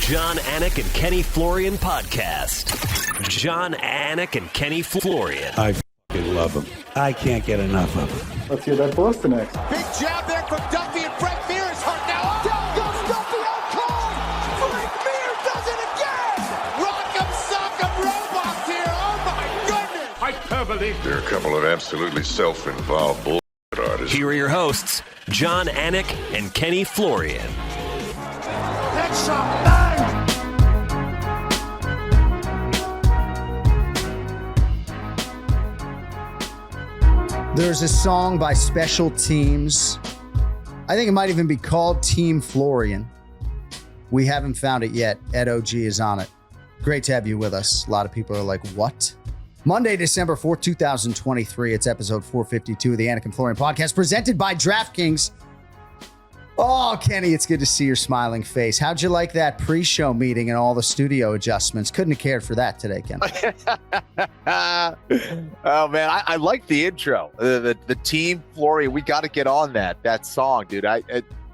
Jon, Anik, and Kenny Florian podcast. Jon, Anik, and Kenny Florian. I f***ing love him. I can't get enough of him. Let's hear that Boston next. Big jab there from Duffy, and Frank Mir is hurt now. Down goes Duffy, out cold. Frank Mir does it again. Rock'em sock'em robots here. Oh my goodness. Hyperbole. There are a couple of absolutely self-involved bullshit artists. Here are your hosts, Jon, Anik, and Kenny Florian. Headshot, bang. There's a song by Special Teams. I think it might even be called Team Florian. We haven't found it yet. Ed OG is on it. Great to have you with us. A lot of people are like, what? Monday, December 4th, 2023. It's episode 452 of the Anik and Florian podcast presented by DraftKings. Oh, Kenny, it's good to see your smiling face. How'd you like that pre-show meeting and all the studio adjustments? Couldn't have cared for that today, Ken. Oh, man, I like the intro. The Team Florian, we got to get on that song, dude.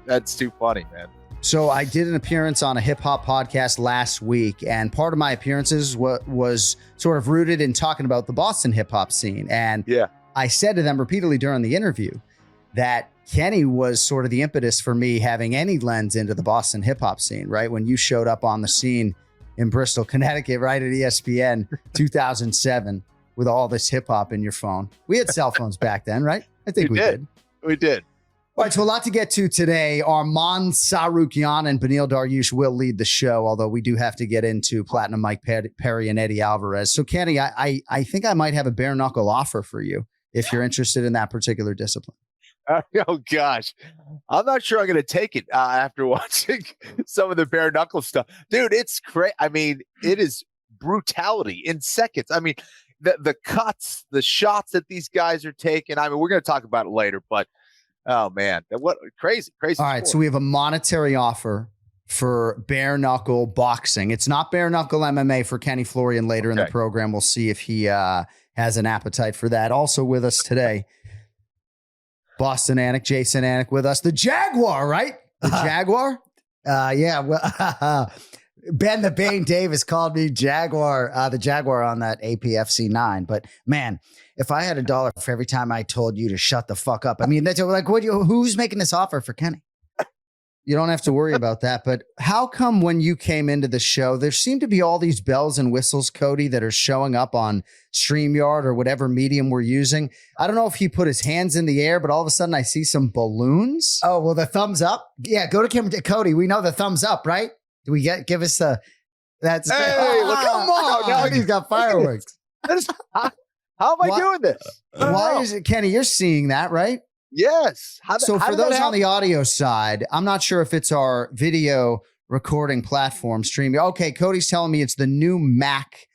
That's too funny, man. So I did an appearance on a hip-hop podcast last week, and part of my appearances was sort of rooted in talking about the Boston hip-hop scene. And yeah, I said to them repeatedly during the interview that Kenny was sort of the impetus for me having any lens into the Boston hip-hop scene, right? When you showed up on the scene in Bristol, Connecticut, right at ESPN 2007 with all this hip-hop in your phone. We had cell phones back then, right? I think we did. We did. All right, so a lot to get to today. Arman Sterling and Beneil Dariush will lead the show, although we do have to get into Platinum Mike Perry and Eddie Alvarez. So, Kenny, I think I might have a bare-knuckle offer for you if you're interested in that particular discipline. Oh, gosh. I'm not sure I'm going to take it after watching some of the bare knuckle stuff. Dude, it's crazy. I mean, it is brutality in seconds. I mean, the cuts, the shots that these guys are taking. I mean, we're going to talk about it later, but oh, man, what crazy. All right, so we have a monetary offer for bare knuckle boxing. It's not bare knuckle MMA for Kenny Florian later in the program. We'll see if he has an appetite for that. Also with us today, Boston Anik, Jason Anik with us. The Jaguar, right? The Jaguar? Yeah. Well, Ben the Bane Davis called me Jaguar, the Jaguar on that APFC 9. But man, if I had $1 for every time I told you to shut the fuck up, I mean, that's like, who's making this offer for Kenny? You don't have to worry about that. But how come when you came into the show, there seem to be all these bells and whistles, Cody, that are showing up on StreamYard or whatever medium we're using? I don't know if he put his hands in the air, but all of a sudden I see some balloons. Oh, well, the thumbs up. Yeah, go to Cody. We know the thumbs up, right? Do we give us the, that's, hey, look, come on. Now he's got fireworks. How am I doing this? Why is it, Kenny, you're seeing that, right? Yes. So for those on the audio side, I'm not sure if it's our video recording platform streaming. Okay, Cody's telling me it's the new Mac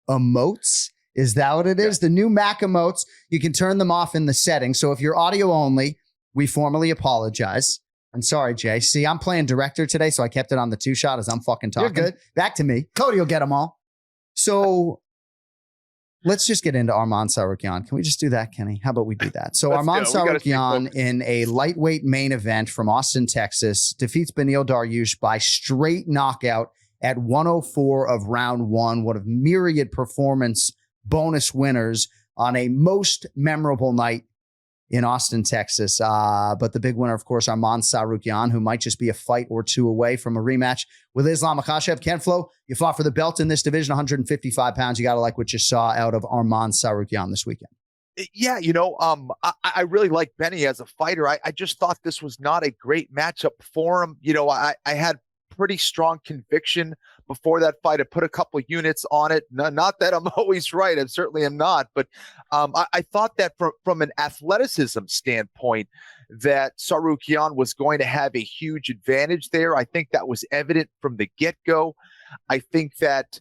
emotes. Is that what it is? The new Mac emotes. You can turn them off in the settings. So if you're audio only, we formally apologize. I'm sorry, Jay. See, I'm playing director today, so I kept it on the two-shot as I'm fucking talking. You're good. Back to me. Cody will get them all. So let's just get into Arman Sterling. Can we just do that, Kenny? How about we do that? So Arman Sterling in a lightweight main event from Austin, Texas, defeats Beneil Dariush by straight knockout at 104 of round one. One of myriad performance bonus winners on a most memorable night in Austin, Texas. But the big winner, of course, Arman Sterling, who might just be a fight or two away from a rematch with Islam Makhachev. KenFlo, you fought for the belt in this division, 155 pounds. You got to like what you saw out of Arman Sterling this weekend. Yeah, I really like Benny as a fighter. I just thought this was not a great matchup for him. I had pretty strong conviction before that fight. I put a couple of units on it. Not that I'm always right. I certainly am not. But I thought that from an athleticism standpoint, that Sterling was going to have a huge advantage there. I think that was evident from the get-go. I think that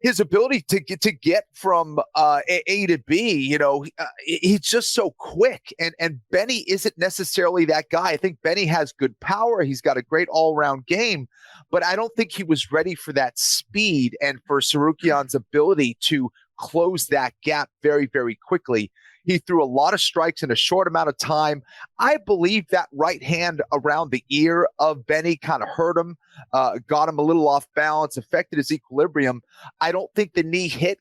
his ability to get from A to B, he's just so quick. And Benny isn't necessarily that guy. I think Benny has good power. He's got a great all-around game, but I don't think he was ready for that speed and for Sterling's ability to close that gap very, very quickly. He threw a lot of strikes in a short amount of time. I believe that right hand around the ear of Benny kind of hurt him, got him a little off balance, affected his equilibrium. I don't think the knee it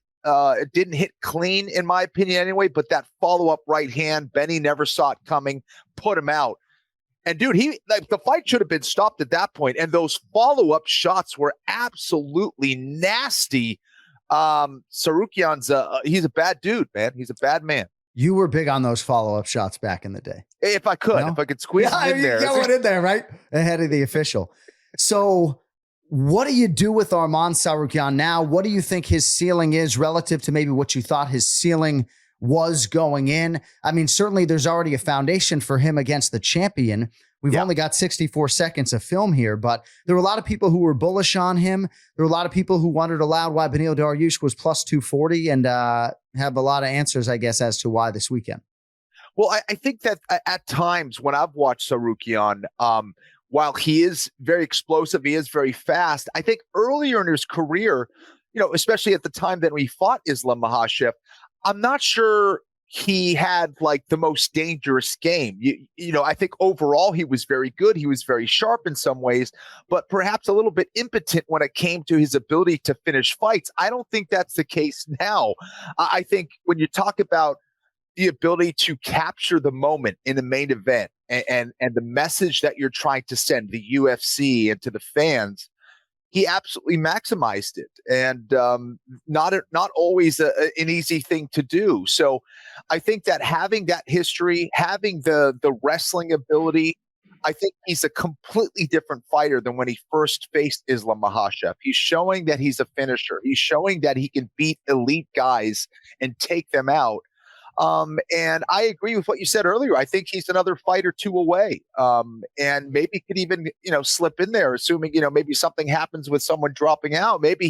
didn't hit clean, in my opinion anyway, but that follow-up right hand, Benny never saw it coming, put him out. And dude, the fight should have been stopped at that point. And those follow-up shots were absolutely nasty. Sarukyan's he's a bad dude, man. He's a bad man. You were big on those follow-up shots back in the day. If I could squeeze them in there. Get one in there, right? Ahead of the official. So what do you do with Arman Tsarukyan now? What do you think his ceiling is relative to maybe what you thought his ceiling was going in? I mean, certainly there's already a foundation for him against the champion. We've only got 64 seconds of film here, but there were a lot of people who were bullish on him. There were a lot of people who wondered aloud why Beneil Dariush was plus 240 and have a lot of answers, I guess, as to why this weekend. Well, I think that at times when I've watched Tsarukyan, while he is very explosive, he is very fast. I think earlier in his career, especially at the time that we fought Islam Makhachev, I'm not sure he had like the most dangerous game. I think overall he was very good. He was very sharp in some ways, but perhaps a little bit impotent when it came to his ability to finish fights. I don't think that's the case now. I think when you talk about the ability to capture the moment in the main event and the message that you're trying to send the UFC and to the fans, he absolutely maximized it, and not always an easy thing to do. So I think that having that history, having the wrestling ability, I think he's a completely different fighter than when he first faced Islam Makhachev. He's showing that he's a finisher. He's showing that he can beat elite guys and take them out. And I agree with what you said earlier. I think he's another fight or two away. And maybe could even, slip in there, assuming, maybe something happens with someone dropping out. Maybe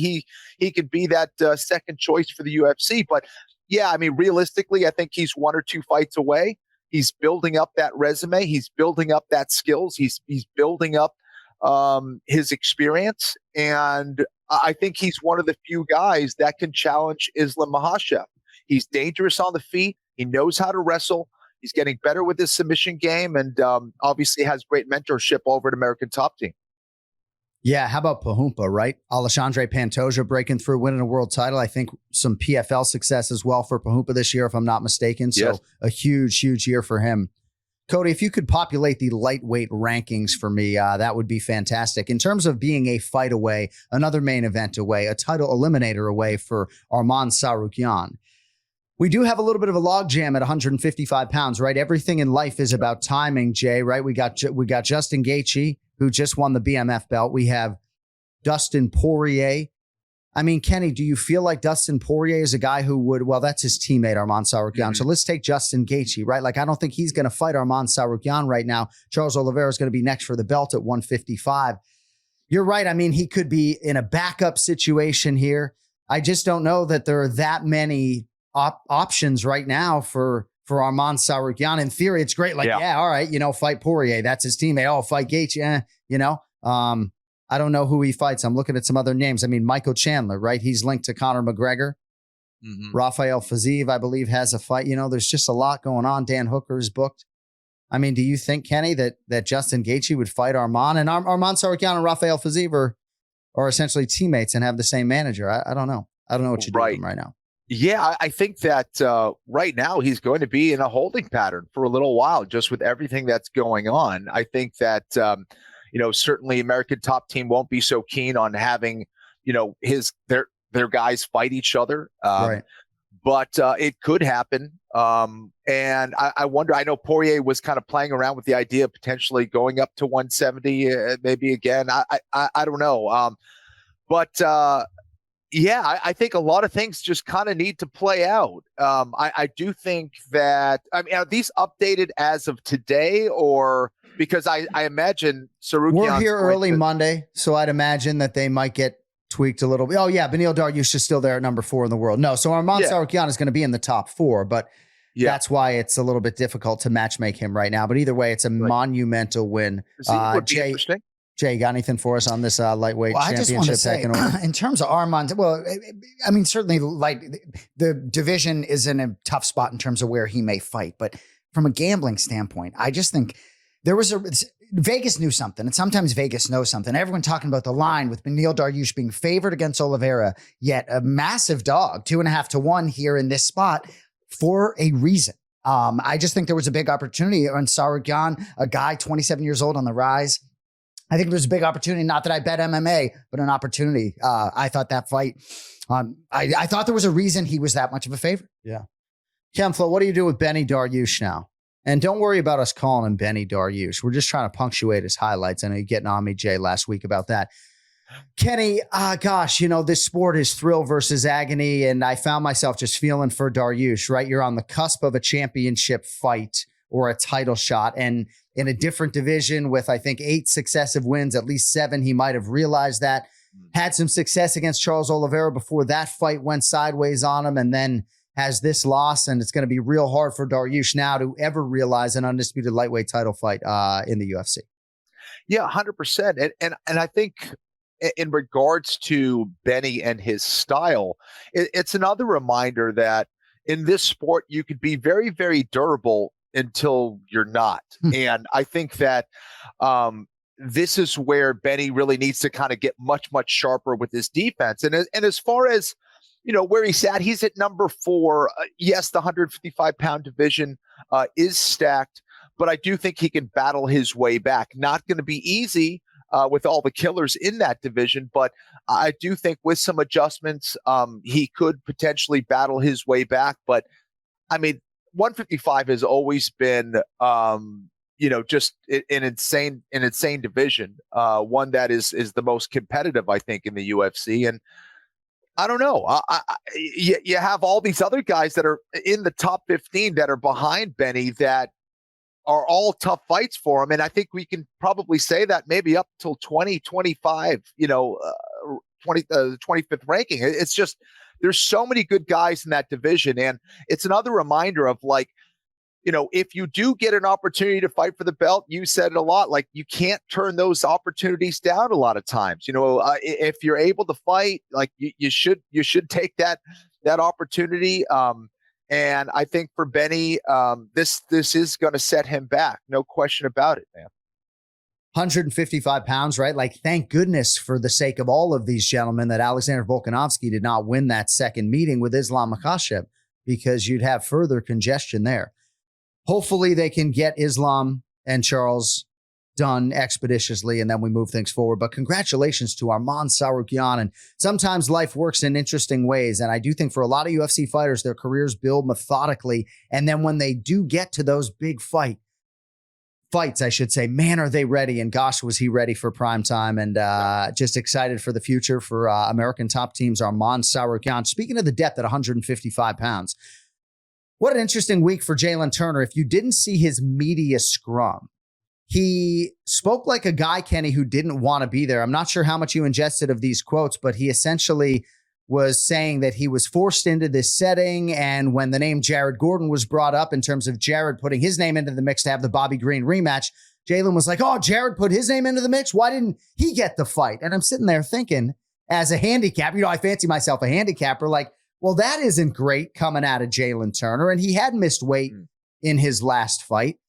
he could be that second choice for the UFC. But yeah, I mean, realistically, I think he's one or two fights away. He's building up that resume. He's building up that skills. He's building up his experience. And I think he's one of the few guys that can challenge Islam Makhachev. He's dangerous on the feet. He knows how to wrestle. He's getting better with his submission game, and obviously has great mentorship over at American Top Team. Yeah, how about Pahumpa, right? Alexandre Pantoja breaking through, winning a world title. I think some PFL success as well for Pahumpa this year, if I'm not mistaken. So a huge, huge year for him. Cody, if you could populate the lightweight rankings for me, that would be fantastic. In terms of being a fight away, another main event away, a title eliminator away for Arman Tsarukyan, we do have a little bit of a logjam at 155 pounds, right? Everything in life is about timing, Jay, right? We got Justin Gaethje, who just won the BMF belt. We have Dustin Poirier. I mean, Kenny, do you feel like Dustin Poirier is a guy who would, well, that's his teammate, Arman Tsarukyan. Mm-hmm. So let's take Justin Gaethje, right? Like, I don't think he's going to fight Arman Tsarukyan right now. Charles Oliveira is going to be next for the belt at 155. You're right. I mean, he could be in a backup situation here. I just don't know that there are that many options right now for Arman Tsarukyan. In theory, it's great. Like, yeah, all right, fight Poirier. That's his teammate. Oh, fight Gaethje. I don't know who he fights. I'm looking at some other names. I mean, Michael Chandler, right? He's linked to Conor McGregor. Mm-hmm. Rafael Fiziev, I believe, has a fight. There's just a lot going on. Dan Hooker is booked. I mean, do you think, Kenny, that Justin Gaethje would fight Arman? And Arman Tsarukyan and Rafael Fiziev are essentially teammates and have the same manager. I don't know. I don't know what you do with him right now. Yeah, I think that right now he's going to be in a holding pattern for a little while, just with everything that's going on. I think that, certainly American Top Team won't be so keen on having, their guys fight each other. Right. But it could happen. And I wonder, I know Poirier was kind of playing around with the idea of potentially going up to 170, maybe again. I don't know. Yeah, I think a lot of things just kind of need to play out. I do think that, I mean, are these updated as of today, or because I imagine Tsarukyan. We're here early Monday, so I'd imagine that they might get tweaked a little bit. Oh, yeah, Beneil Dariush is still there at number 4 in the world. No, so Arman Tsarukyan is going to be in the top 4, but that's why it's a little bit difficult to matchmake him right now. But either way, it's a monumental win. Would be interesting. Jay, got anything for us on this lightweight championship? I just want to say, in terms of Arman, well, I mean, certainly like the division is in a tough spot in terms of where he may fight. But from a gambling standpoint, I just think Vegas knew something, and sometimes Vegas knows something. Everyone talking about the line with Beneil Dariush being favored against Oliveira, yet a massive dog, 2.5 to 1 here in this spot for a reason. I just think there was a big opportunity on Tsarukyan, a guy 27 years old on the rise. I think there's a big opportunity, not that I bet MMA, but an opportunity. I thought that fight, I thought there was a reason he was that much of a favorite. Yeah. KenFlo, what do you do with Benny Dariush now? And don't worry about us calling him Benny Dariush. We're just trying to punctuate his highlights. I know you're getting on me, Jay, last week about that. Kenny, gosh, this sport is thrill versus agony, and I found myself just feeling for Dariush, right? You're on the cusp of a championship fight or a title shot, and in a different division with, I think, 8 successive wins, at least 7, he might have realized that. Had some success against Charles Oliveira before that fight went sideways on him, and then has this loss, and it's going to be real hard for Dariush now to ever realize an undisputed lightweight title fight in the UFC. Yeah, 100%. And I think in regards to Benny and his style, it's another reminder that in this sport, you could be very, very durable until you're not. And I think that this is where Benny really needs to kind of get much, much sharper with his defense. And as far as, where he's at, he's at number 4. Yes, the 155-pound division is stacked, but I do think he can battle his way back. Not going to be easy with all the killers in that division, but I do think with some adjustments, he could potentially battle his way back. But I mean, 155 has always been, just an insane division, one that is the most competitive, I think, in the UFC. And I don't know. You have all these other guys that are in the top 15 that are behind Benny that are all tough fights for him. And I think we can probably say that maybe up till 2025, 25th ranking. It's just, there's so many good guys in that division. And it's another reminder of like, if you do get an opportunity to fight for the belt, you said it a lot, like you can't turn those opportunities down a lot of times. If you're able to fight, like you should take that opportunity. And I think for Benny, this is going to set him back. No question about it, man. 155 pounds, right? Like, thank goodness for the sake of all of these gentlemen that Alexander Volkanovski did not win that second meeting with Islam Makhachev, because you'd have further congestion there. Hopefully they can get Islam and Charles done expeditiously, and then we move things forward. But congratulations to Arman Tsarukyan. And sometimes life works in interesting ways. And I do think for a lot of UFC fighters, their careers build methodically. And then when they do get to those big fights, I should say, man, are they ready? And gosh, was he ready for prime time? And just excited for the future for American top teams, Arman Tsarukyan. Speaking of the depth at 155 pounds, what an interesting week for Jalen Turner. If you didn't see his media scrum, he spoke like a guy, Kenny, who didn't want to be there. I'm not sure how much you ingested of these quotes, but he essentially was saying that he was forced into this setting. And when the name Jared Gordon was brought up in terms of Jared putting his name into the mix to have the Bobby Green rematch, Jalen was like, oh, Jared put his name into the mix. Why didn't he get the fight? And I'm sitting there thinking, as a handicap, I fancy myself a handicapper, like, well, that isn't great coming out of Jalen Turner. And he had missed weight in his last fight.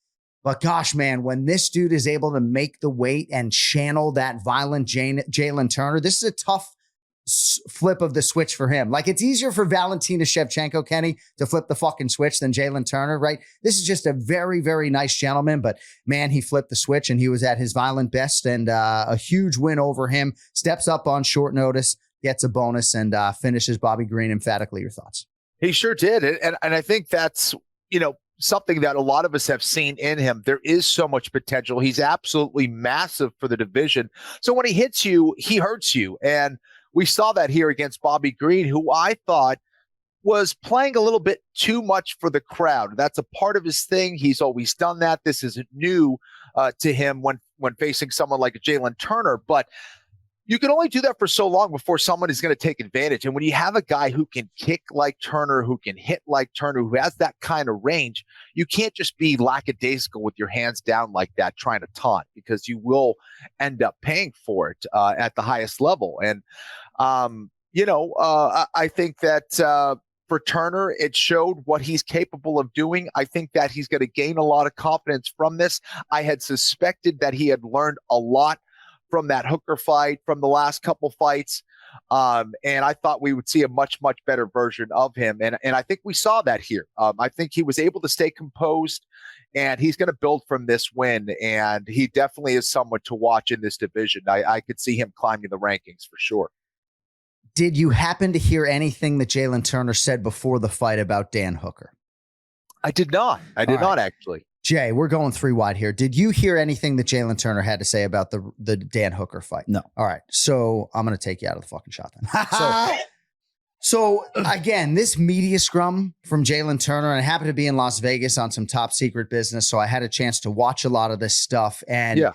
But gosh, man, when this dude is able to make the weight and channel that violent Jalen Turner, this is a tough flip of the switch for him. Like, it's easier for Valentina Shevchenko, Kenny, to flip the fucking switch than Jalen Turner, right? This is just a very, very nice gentleman. But man, he flipped the switch and he was at his violent best, and a huge win over him. Steps up on short notice, gets a bonus, and finishes Bobby Green emphatically. Your thoughts? He sure did. And I think that's, something that a lot of us have seen in him. There is so much potential. He's absolutely massive for the division. So when he hits you, he hurts you. And we saw that here against Bobby Green, who I thought was playing a little bit too much for the crowd. That's a part of his thing. He's always done that. This isn't new to him when facing someone like Jalen Turner. But you can only do that for so long before someone is going to take advantage. And when you have a guy who can kick like Turner, who can hit like Turner, who has that kind of range, you can't just be lackadaisical with your hands down like that trying to taunt, because you will end up paying for it at the highest level. And, I think that for Turner, it showed what he's capable of doing. I think that he's going to gain a lot of confidence from this. I had suspected that he had learned a lot from that Hooker fight, from the last couple fights. And I thought we would see a much, much better version of him. And I think we saw that here. I think he was able to stay composed, and he's going to build from this win. And he definitely is someone to watch in this division. I could see him climbing the rankings for sure. Did you happen to hear anything that Jalen Turner said before the fight about Dan Hooker? I did not. I did not actually. Jay, we're going 3 wide here. Did you hear anything that Jalen Turner had to say about the Dan Hooker fight? No. All right. So I'm going to take you out of the fucking shot then. So again, this media scrum from Jalen Turner, and I happened to be in Las Vegas on some top secret business, so I had a chance to watch a lot of this stuff. And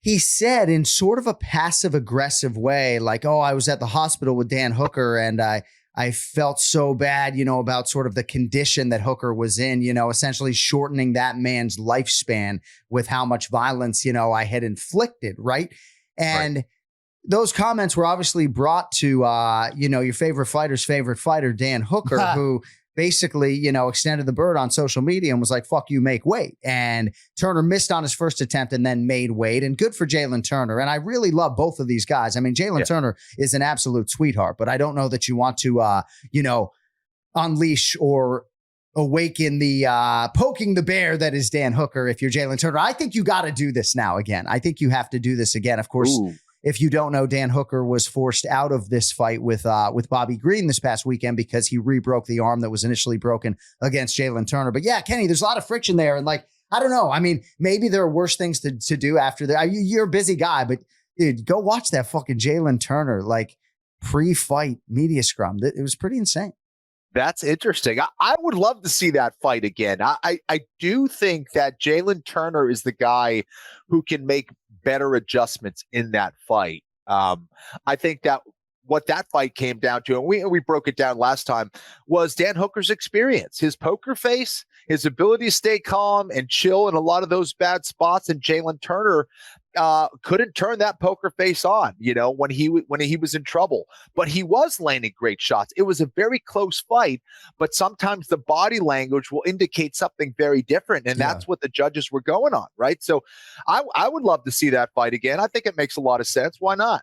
he said in sort of a passive aggressive way, like, oh, I was at the hospital with Dan Hooker and I felt so bad, about sort of the condition that Hooker was in, essentially shortening that man's lifespan with how much violence, I had inflicted. Right. And those comments were obviously brought to, your favorite fighter's favorite fighter, Dan Hooker, who basically, extended the bird on social media and was like, fuck you, make weight. And Turner missed on his first attempt and then made weight. And good for Jalen Turner. And I really love both of these guys. I mean, Jalen Turner is an absolute sweetheart, but I don't know that you want to, unleash or awaken the poking the bear that is Dan Hooker if you're Jalen Turner. I think you got to do this now again. I think you have to do this again. Of course, if you don't know, Dan Hooker was forced out of this fight with Bobby Green this past weekend because he re-broke the arm that was initially broken against Jalen Turner. But yeah, Kenny, there's a lot of friction there. And I don't know. I mean, maybe there are worse things to do after that. You're a busy guy, but dude, go watch that fucking Jalen Turner, pre-fight media scrum. It was pretty insane. That's interesting. I would love to see that fight again. I do think that Jalen Turner is the guy who can make better adjustments in that fight. I think that what that fight came down to, and we broke it down last time, was Dan Hooker's experience, his poker face, his ability to stay calm and chill in a lot of those bad spots. And Jalen Turner couldn't turn that poker face on, when he was in trouble. But he was landing great shots. It was a very close fight, but sometimes the body language will indicate something very different, and that's what the judges were going on, right? So I would love to see that fight again. I think it makes a lot of sense. Why not?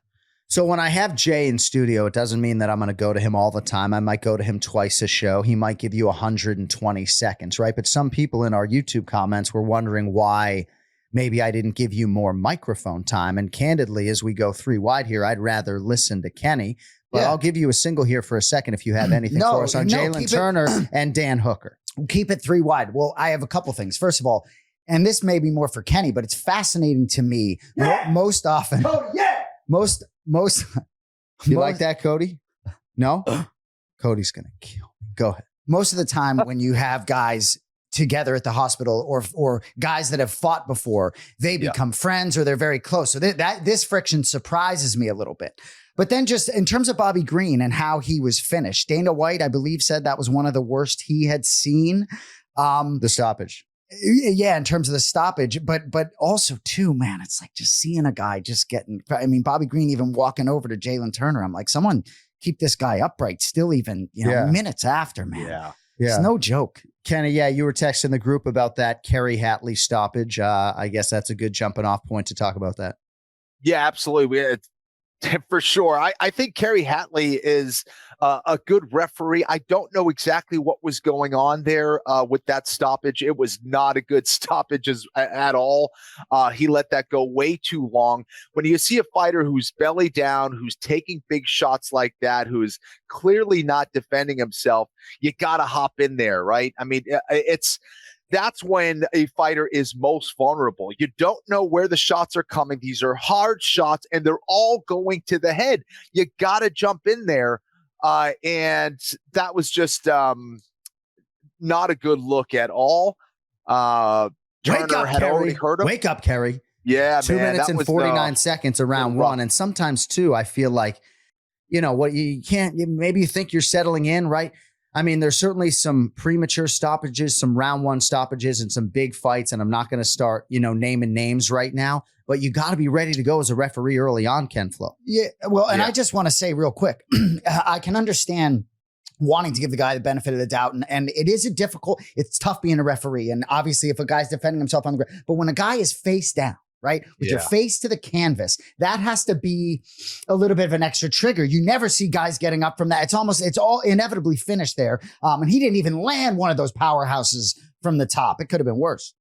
So when I have Jay in studio, it doesn't mean that I'm going to go to him all the time. I might go to him twice a show. He might give you 120 seconds, right? But some people in our YouTube comments were wondering why maybe I didn't give you more microphone time. And candidly, as we go 3 wide here, I'd rather listen to Kenny. But I'll give you a single here for a second if you have anything for us on Jalen Turner and Dan Hooker. Keep it 3 wide. Well, I have a couple things. First of all, and this may be more for Kenny, but it's fascinating to me most often. Oh, yeah. You like that, Cody? No? Cody's going to kill me. Go ahead. Most of the time when you have guys together at the hospital or guys that have fought before, they become friends or they're very close. So this friction surprises me a little bit. But then just in terms of Bobby Green and how he was finished, Dana White, I believe, said that was one of the worst he had seen. The stoppage. Yeah, in terms of the stoppage, but also too, man, it's like just seeing a guy just getting, Bobby Green even walking over to Jalen Turner. I'm like, someone keep this guy upright still even, minutes after, man. Yeah. It's no joke. Kenny, you were texting the group about that Kerry Hatley stoppage. I guess that's a good jumping off point to talk about that. Yeah, absolutely. For sure. I think Kerry Hatley is a good referee. I don't know exactly what was going on there with that stoppage. It was not a good stoppage at all. He let that go way too long. When you see a fighter who's belly down, who's taking big shots like that, who's clearly not defending himself, you got to hop in there, right? I mean, that's when a fighter is most vulnerable. You don't know where the shots are coming. These are hard shots, and they're all going to the head. You got to jump in there. And that was just not a good look at all. Turner had already hurt him. Wake up, Kerry. Yeah, 2 man, minutes that and was 49 seconds around rough. one. And sometimes too, I feel like, what you can't, maybe you think you're settling in, right? I mean, there's certainly some premature stoppages, some round one stoppages, and some big fights. And I'm not going to start, naming names right now, but you got to be ready to go as a referee early on, KenFlo. Yeah. Well, and I just want to say real quick, I can understand wanting to give the guy the benefit of the doubt. And it is it's tough being a referee. And obviously if a guy's defending himself on the ground, but when a guy is face down, right, with your face to the canvas, that has to be a little bit of an extra trigger. You never see guys getting up from that. It's all inevitably finished there. And he didn't even land one of those powerhouses from the top. It could have been worse.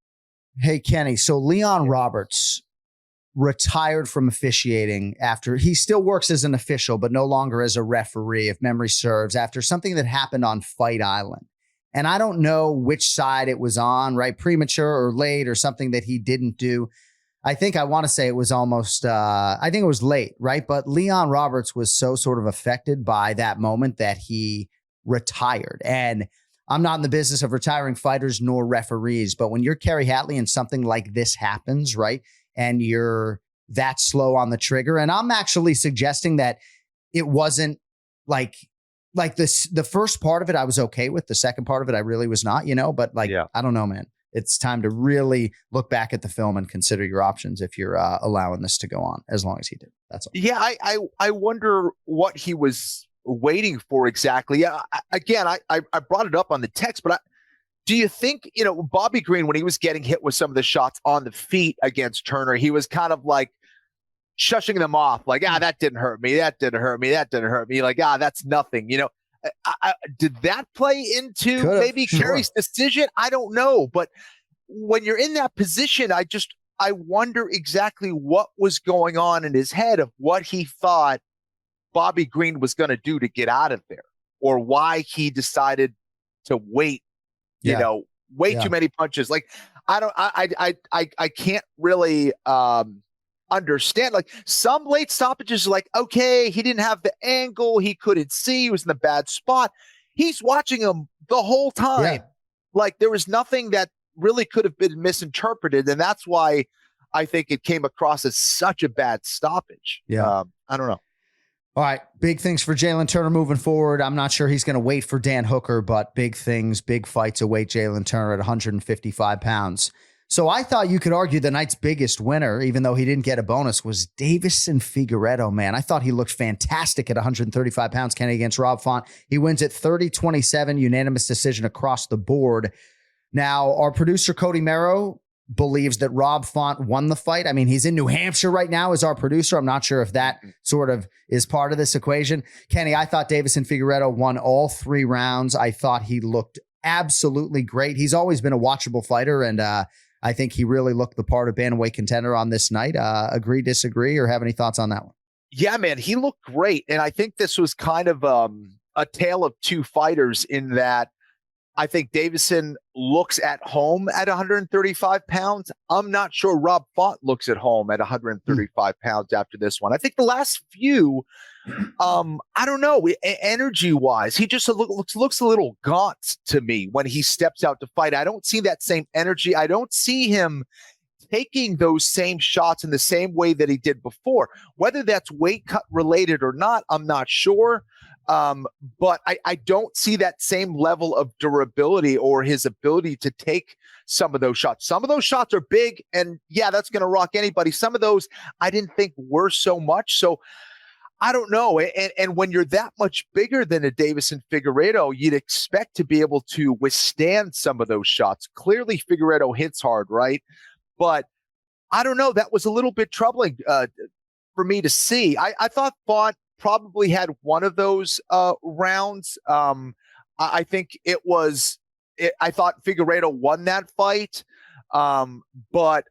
Hey, Kenny. So Leon Roberts retired from officiating after he still works as an official, but no longer as a referee, if memory serves, after something that happened on Fight Island. And I don't know which side it was on, right? Premature or late or something that he didn't do. I want to say it was almost, I think it was late, right? But Leon Roberts was so sort of affected by that moment that he retired. And I'm not in the business of retiring fighters nor referees, but when you're Kerry Hatley and something like this happens, right? And you're that slow on the trigger. And I'm actually suggesting that it wasn't like this. The first part of it, I was okay with. The second part of it, I really was not, but I don't know, man. It's time to really look back at the film and consider your options if you're allowing this to go on as long as he did. That's all. Yeah. I wonder what he was waiting for exactly. Yeah. I brought it up on the text, but do you think, Bobby Green, when he was getting hit with some of the shots on the feet against Turner, he was kind of like shushing them off, like, that didn't hurt me. That didn't hurt me. That didn't hurt me. Like, that's nothing. Did that play into maybe Kerry's decision? I don't know. But when you're in that position, I wonder exactly what was going on in his head of what he thought Bobby Green was going to do to get out of there, or why he decided to wait. Too many punches. Like, I can't really understand. Like, some late stoppages are like, okay, he didn't have the angle, he couldn't see, he was in the bad spot. He's watching him the whole time. Yeah. Like, there was nothing that really could have been misinterpreted, and that's why I think it came across as such a bad stoppage. Yeah. I don't know. All right, big things for Jalen Turner moving forward. I'm not sure he's going to wait for Dan Hooker, but big things, big fights await Jalen Turner at 155 pounds. So I thought you could argue the night's biggest winner, even though he didn't get a bonus, was Deiveson Figueiredo, man. I thought he looked fantastic at 135 pounds, Kenny, against Rob Font. He wins at 30-27, unanimous decision across the board. Now, our producer, Cody Merrow, believes that Rob Font won the fight. I mean, he's in New Hampshire right now as our producer. I'm not sure if that sort of is part of this equation. Kenny, I thought Deiveson Figueiredo won all 3 rounds. I thought he looked absolutely great. He's always been a watchable fighter, and I think he really looked the part of bantamweight contender on this night. Agree, disagree, or have any thoughts on that one? Yeah, man, he looked great. And I think this was kind of a tale of two fighters in that I think Deiveson looks at home at 135 pounds. I'm not sure Rob Font looks at home at 135 pounds after this one. I think the last few, I don't know, energy-wise, he just looks a little gaunt to me when he steps out to fight. I don't see that same energy. I don't see him taking those same shots in the same way that he did before. Whether that's weight cut related or not, I'm not sure. But I don't see that same level of durability or his ability to take some of those shots. Some of those shots are big, and yeah, that's going to rock anybody. Some of those I didn't think were so much. So I don't know. And when you're that much bigger than a Deiveson Figueiredo, you'd expect to be able to withstand some of those shots. Clearly, Figueiredo hits hard, right? But I don't know. That was a little bit troubling for me to see. I thought Font probably had one of those rounds. I think I thought Figueiredo won that fight. But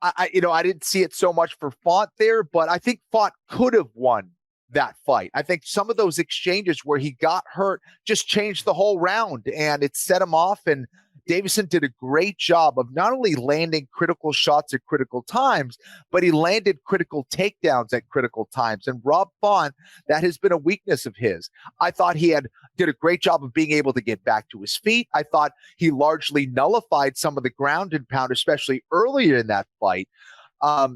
I didn't see it so much for Font there, but I think Font could have won that fight. I think some of those exchanges where he got hurt just changed the whole round, and it set him off. And Deiveson did a great job of not only landing critical shots at critical times, but he landed critical takedowns at critical times. And Rob Font, that has been a weakness of his. I thought he did a great job of being able to get back to his feet. I thought he largely nullified some of the ground and pound, especially earlier in that fight.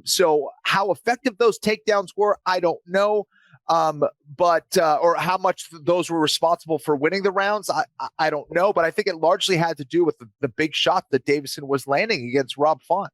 So how effective those takedowns were, I don't know. But or how much those were responsible for winning the rounds, I don't know. But I think it largely had to do with the big shot that Davison was landing against Rob Font.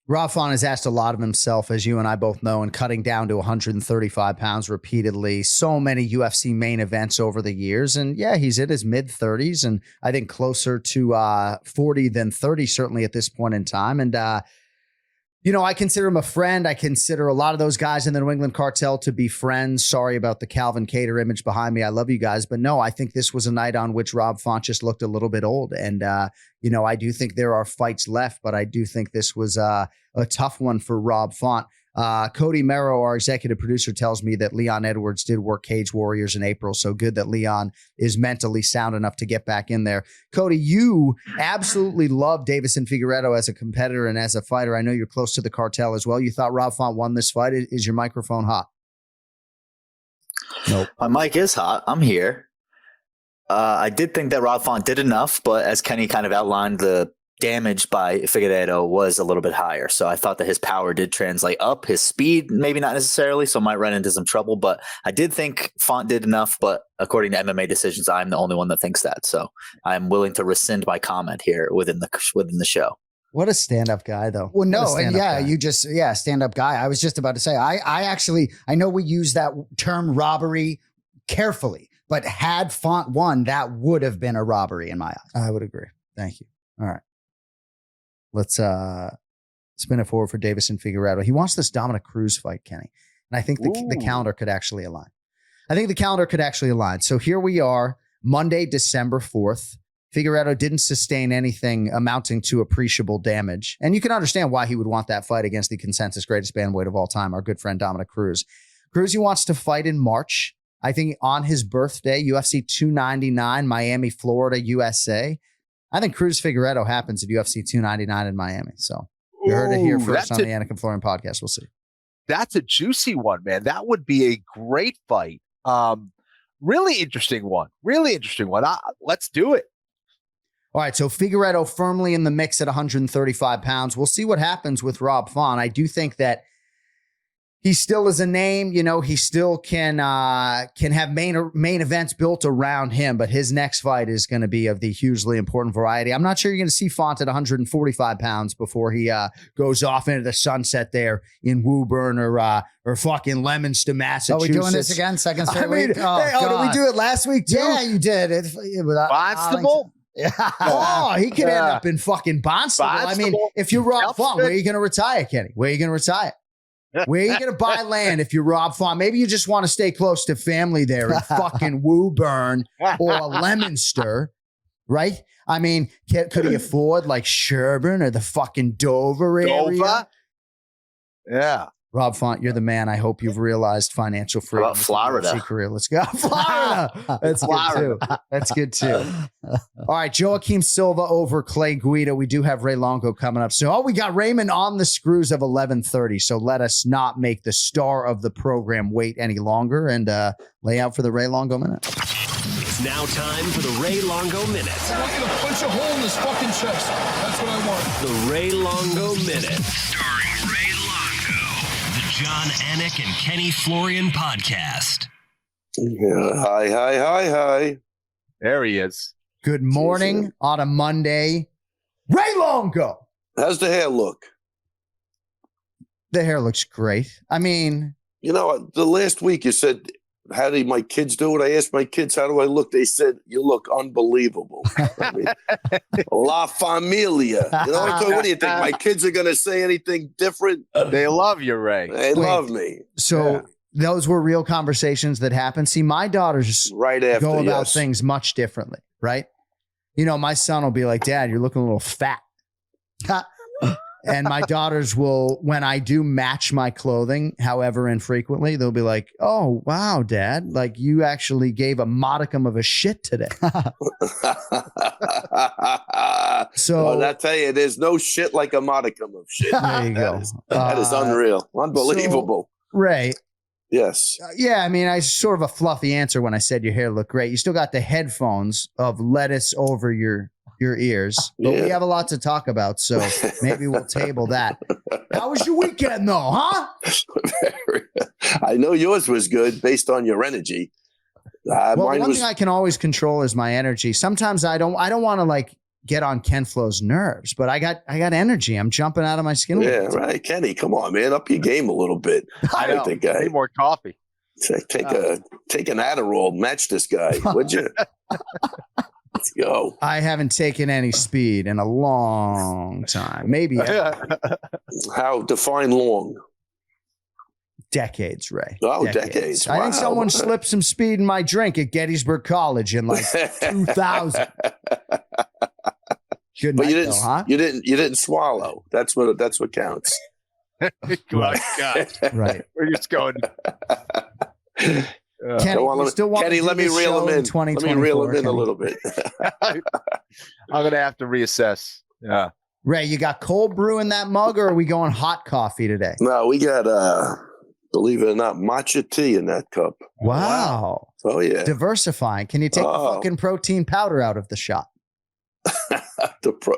Rob Font has asked a lot of himself, as you and I both know, and cutting down to 135 pounds repeatedly. So many UFC main events over the years. And yeah, he's in his mid-30s, and I think closer to 40 than 30, certainly at this point in time. And, I consider him a friend. I consider a lot of those guys in the New England cartel to be friends. Sorry about the Calvin Cater image behind me. I love you guys. But no, I think this was a night on which Rob Font just looked a little bit old. And, I do think there are fights left, but I do think this was a tough one for Rob Font. Cody Merrow, our executive producer, tells me that Leon Edwards did work Cage Warriors in April. So good that Leon is mentally sound enough to get back in there. Cody, you absolutely love Davison Figueiredo as a competitor and as a fighter. I know you're close to the cartel as well. You thought Rob Font won this fight. Is your microphone hot? Nope. My mic is hot. I'm here. I did think that Rob Font did enough, but as Kenny kind of outlined, the damage by Figueiredo was a little bit higher. So I thought that his power did translate up, his speed, maybe not necessarily, so might run into some trouble. But I did think Font did enough, but according to MMA decisions, I'm the only one that thinks that. So I'm willing to rescind my comment here within the show. What a stand-up guy, though. Well, no, and stand-up guy. I was just about to say, I know we use that term robbery carefully, but had Font won, that would have been a robbery in my eyes. I would agree. Thank you. All right. Let's spin it forward for Davison Figueiredo. He wants this Dominic Cruz fight, Kenny. And I think the calendar could actually align. So here we are, Monday, December 4th. Figueiredo didn't sustain anything amounting to appreciable damage. And you can understand why he would want that fight against the consensus greatest bantamweight of all time, our good friend Dominic Cruz. Cruz, he wants to fight in March. I think on his birthday, UFC 299, Miami, Florida, USA. I think Cruz Figueiredo happens at UFC 299 in Miami. So you heard it here first on the Anik and Florian podcast. We'll see. That's a juicy one, man. That would be a great fight. Really interesting one. Let's do it. All right. So Figueiredo firmly in the mix at 135 pounds. We'll see what happens with Rob Font. I do think that he still is a name, he still can have main events built around him, but his next fight is going to be of the hugely important variety. I'm not sure you're going to see Font at 145 pounds before he goes off into the sunset there in Woburn or fucking Leominster, Massachusetts. Are we doing this again? Second straight week? Did we do it last week too? Yeah, you did. Barnstable? Yeah. Oh, he could end up in fucking Barnstable. I mean, if you're Rob Font, where are you going to retire, Kenny? Where are you going to retire? Where are you going to buy land if you're Rob Font? Maybe you just want to stay close to family there in fucking Woburn or Leominster, right? I mean, could he afford like Sherburne or the fucking Dover area? Yeah. Rob Font, you're the man. I hope you've realized financial freedom. How about Florida? Career. Let's go. Florida. That's good too. That's good too. All right. Joaquim Silva over Clay Guida. We do have Ray Longo coming up. So, we got Raymond on the screws of 11:30. So let us not make the star of the program wait any longer and lay out for the Ray Longo minute. It's now time for the Ray Longo minute. I want you to punch a hole in his fucking chest. That's what I want. The Ray Longo minute. Starring Ray Longo. The Jon Anik and Kenny Florian podcast. Yeah. Hi. There he is. Good morning on a Monday. Ray Longo. How's the hair look? The hair looks great. I mean, the last week you said, how did my kids do it? I asked my kids, how do I look? They said, you look unbelievable. I mean, La Familia. What do you think? My kids are going to say anything different? They love you, Ray. They love me. So those were real conversations that happened. See, my daughters right after, go about things much differently, right? My son will be like, Dad, you're looking a little fat. And my daughters will, when I do match my clothing, however infrequently, they'll be like, oh, wow, Dad, like you actually gave a modicum of a shit today. So I tell you, there's no shit like a modicum of shit. There you go. That is unreal. Unbelievable. So, Ray. Yes. I mean, I sort of a fluffy answer when I said your hair looked great. You still got the headphones of lettuce over your your ears, but we have a lot to talk about, so maybe we'll table that. How was your weekend, though, huh? I know yours was good based on your energy. Well, one thing I can always control is my energy. Sometimes I don't want to like get on KenFlo's nerves, but I got energy. I'm jumping out of my skin. Yeah, right, Kenny. Come on, man, up your game a little bit. I think I need more coffee. Take an Adderall, match this guy, would you? Let's go. I haven't taken any speed in a long time. Maybe How define long? Decades, Ray. Oh, decades. I think someone slipped some speed in my drink at Gettysburg College in like 2000. Good but night, you didn't. though, huh? You didn't swallow. That's what counts. My God. Right. We're just going. Kenny, let me reel him in. Let me reel him in a little bit. I'm going to have to reassess. Yeah. Ray, you got cold brew in that mug, or are we going hot coffee today? No, we got, believe it or not, matcha tea in that cup. Wow. Oh, yeah. Diversifying. Can you take the fucking protein powder out of the shot?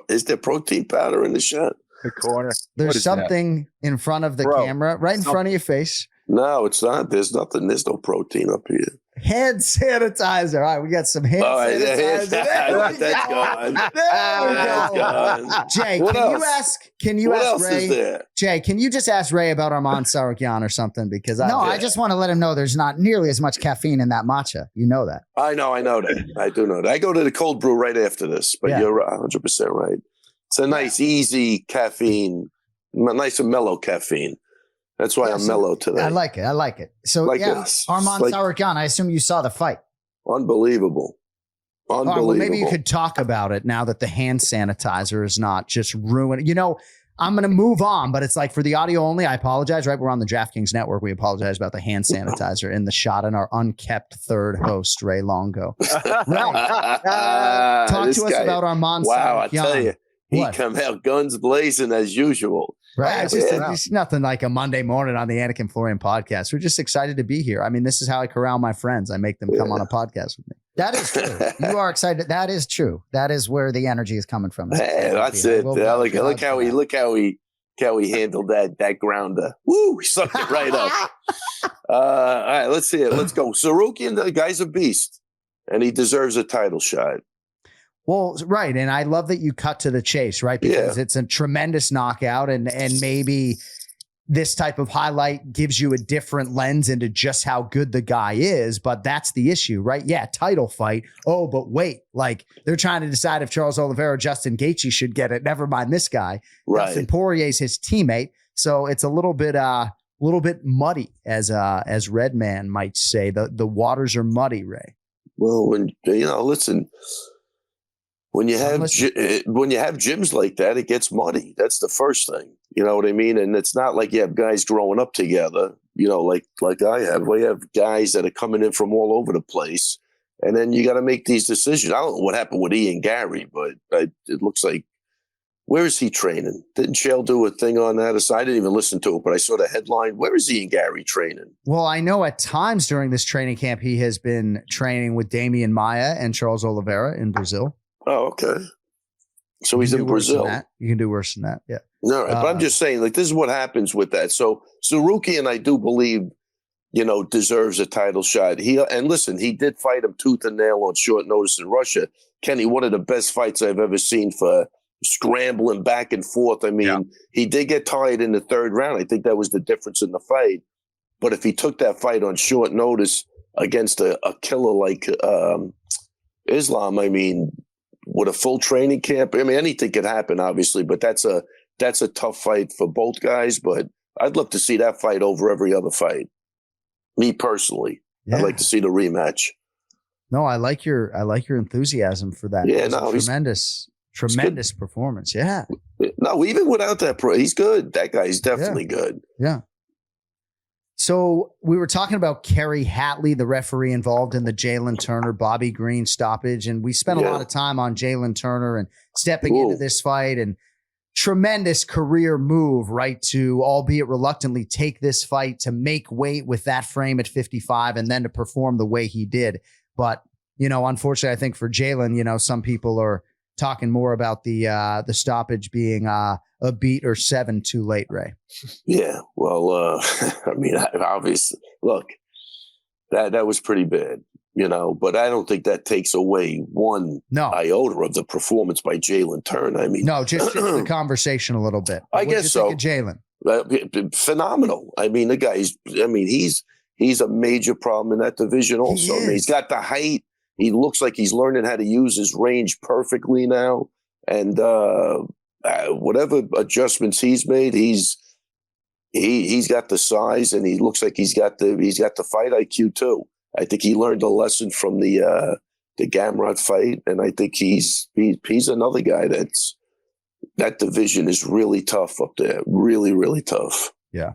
Is there protein powder in the shot? The corner. There's something in front of the camera, right in front of your face. No, it's not. There's nothing. There's no protein up here. Hand sanitizer. All right, we got some hand sanitizer. That's gone. There we go. Jay, can you ask Ray? Jay, can you just ask Ray about Arman Sterling or something? Because I just want to let him know there's not nearly as much caffeine in that matcha. You know that. I know that. I do know that. I go to the cold brew right after this, but you're 100% right. It's a nice, easy caffeine, nice and mellow caffeine. That's why I'm mellow today. I like it. So, Arman Sterling, I assume you saw the fight. Unbelievable. Right, well, maybe you could talk about it now that the hand sanitizer is not just ruining. You know, I'm going to move on, but it's like for the audio only, I apologize, right? We're on the DraftKings network. We apologize about the hand sanitizer in the shot and our unkept third host, Ray Longo. Talk to us about Arman Sterling. Wow, I tell you. He come out guns blazing as usual. Right. It's nothing like a Monday morning on the Anik and Florian podcast. We're just excited to be here. I mean, this is how I corral my friends. I make them come on a podcast with me. That is true. You are excited. That is true. That is where the energy is coming from. Hey, that's it. Look how he handled that grounder. Woo, he sucked it right up. All right, let's see it. Let's go. Sarukian, the guy's a beast, and he deserves a title shot. Well, right. And I love that you cut to the chase, right? Because it's a tremendous knockout and maybe this type of highlight gives you a different lens into just how good the guy is. But that's the issue, right? Yeah, title fight. Oh, but wait, like they're trying to decide if Charles Oliveira or Justin Gaethje should get it. Never mind this guy. Right. Dustin Poirier's his teammate. So it's a little bit muddy, as Redman might say. The waters are muddy, Ray. Well, listen. When you have gyms like that, it gets muddy. That's the first thing. You know what I mean? And it's not like you have guys growing up together, like I have. We have guys that are coming in from all over the place. And then you got to make these decisions. I don't know what happened with Ian Gary, but it looks like, where is he training? Didn't Chael do a thing on that? So I didn't even listen to it, but I saw the headline. Where is Ian Gary training? Well, I know at times during this training camp, he has been training with Damian Maia and Charles Oliveira in Brazil. Oh, okay. So he's in Brazil. You can do worse than that. Yeah. All right. But I'm just saying, this is what happens with that. So Sarukian, I do believe, deserves a title shot. And listen, he did fight him tooth and nail on short notice in Russia. Kenny, one of the best fights I've ever seen for scrambling back and forth. I mean, he did get tired in the third round. I think that was the difference in the fight. But if he took that fight on short notice against a killer like Islam, I mean, with a full training camp, I mean, anything could happen, obviously, but that's a tough fight for both guys. But I'd love to see that fight over every other fight. Me personally, I'd like to see the rematch. No, I like your enthusiasm for that. Yeah, no, tremendous performance. Yeah. No, even without that, he's good. That guy's definitely good. Yeah. So we were talking about Kerry Hatley, the referee involved in the Jalen Turner, Bobby Green stoppage. And we spent a lot of time on Jalen Turner and stepping into this fight, and tremendous career move, right? To, albeit reluctantly, take this fight to make weight with that frame at 55 and then to perform the way he did. But, unfortunately, I think for Jalen, some people are talking more about the stoppage being a beat or 7 too late, Ray. Yeah, well, I mean, obviously, look, that was pretty bad, but I don't think that takes away one iota of the performance by Jalen Turner. I mean, no, just the conversation a little bit. I guess so. Jalen, phenomenal. I mean, the guy's. I mean, he's a major problem in that division. Also, he's got the height. He looks like he's learning how to use his range perfectly now, and whatever adjustments he's made, he's got the size, and he looks like he's got the fight IQ too. I think he learned a lesson from the Gamrot fight, and I think he's another guy that division is really tough up there, really, really tough. Yeah.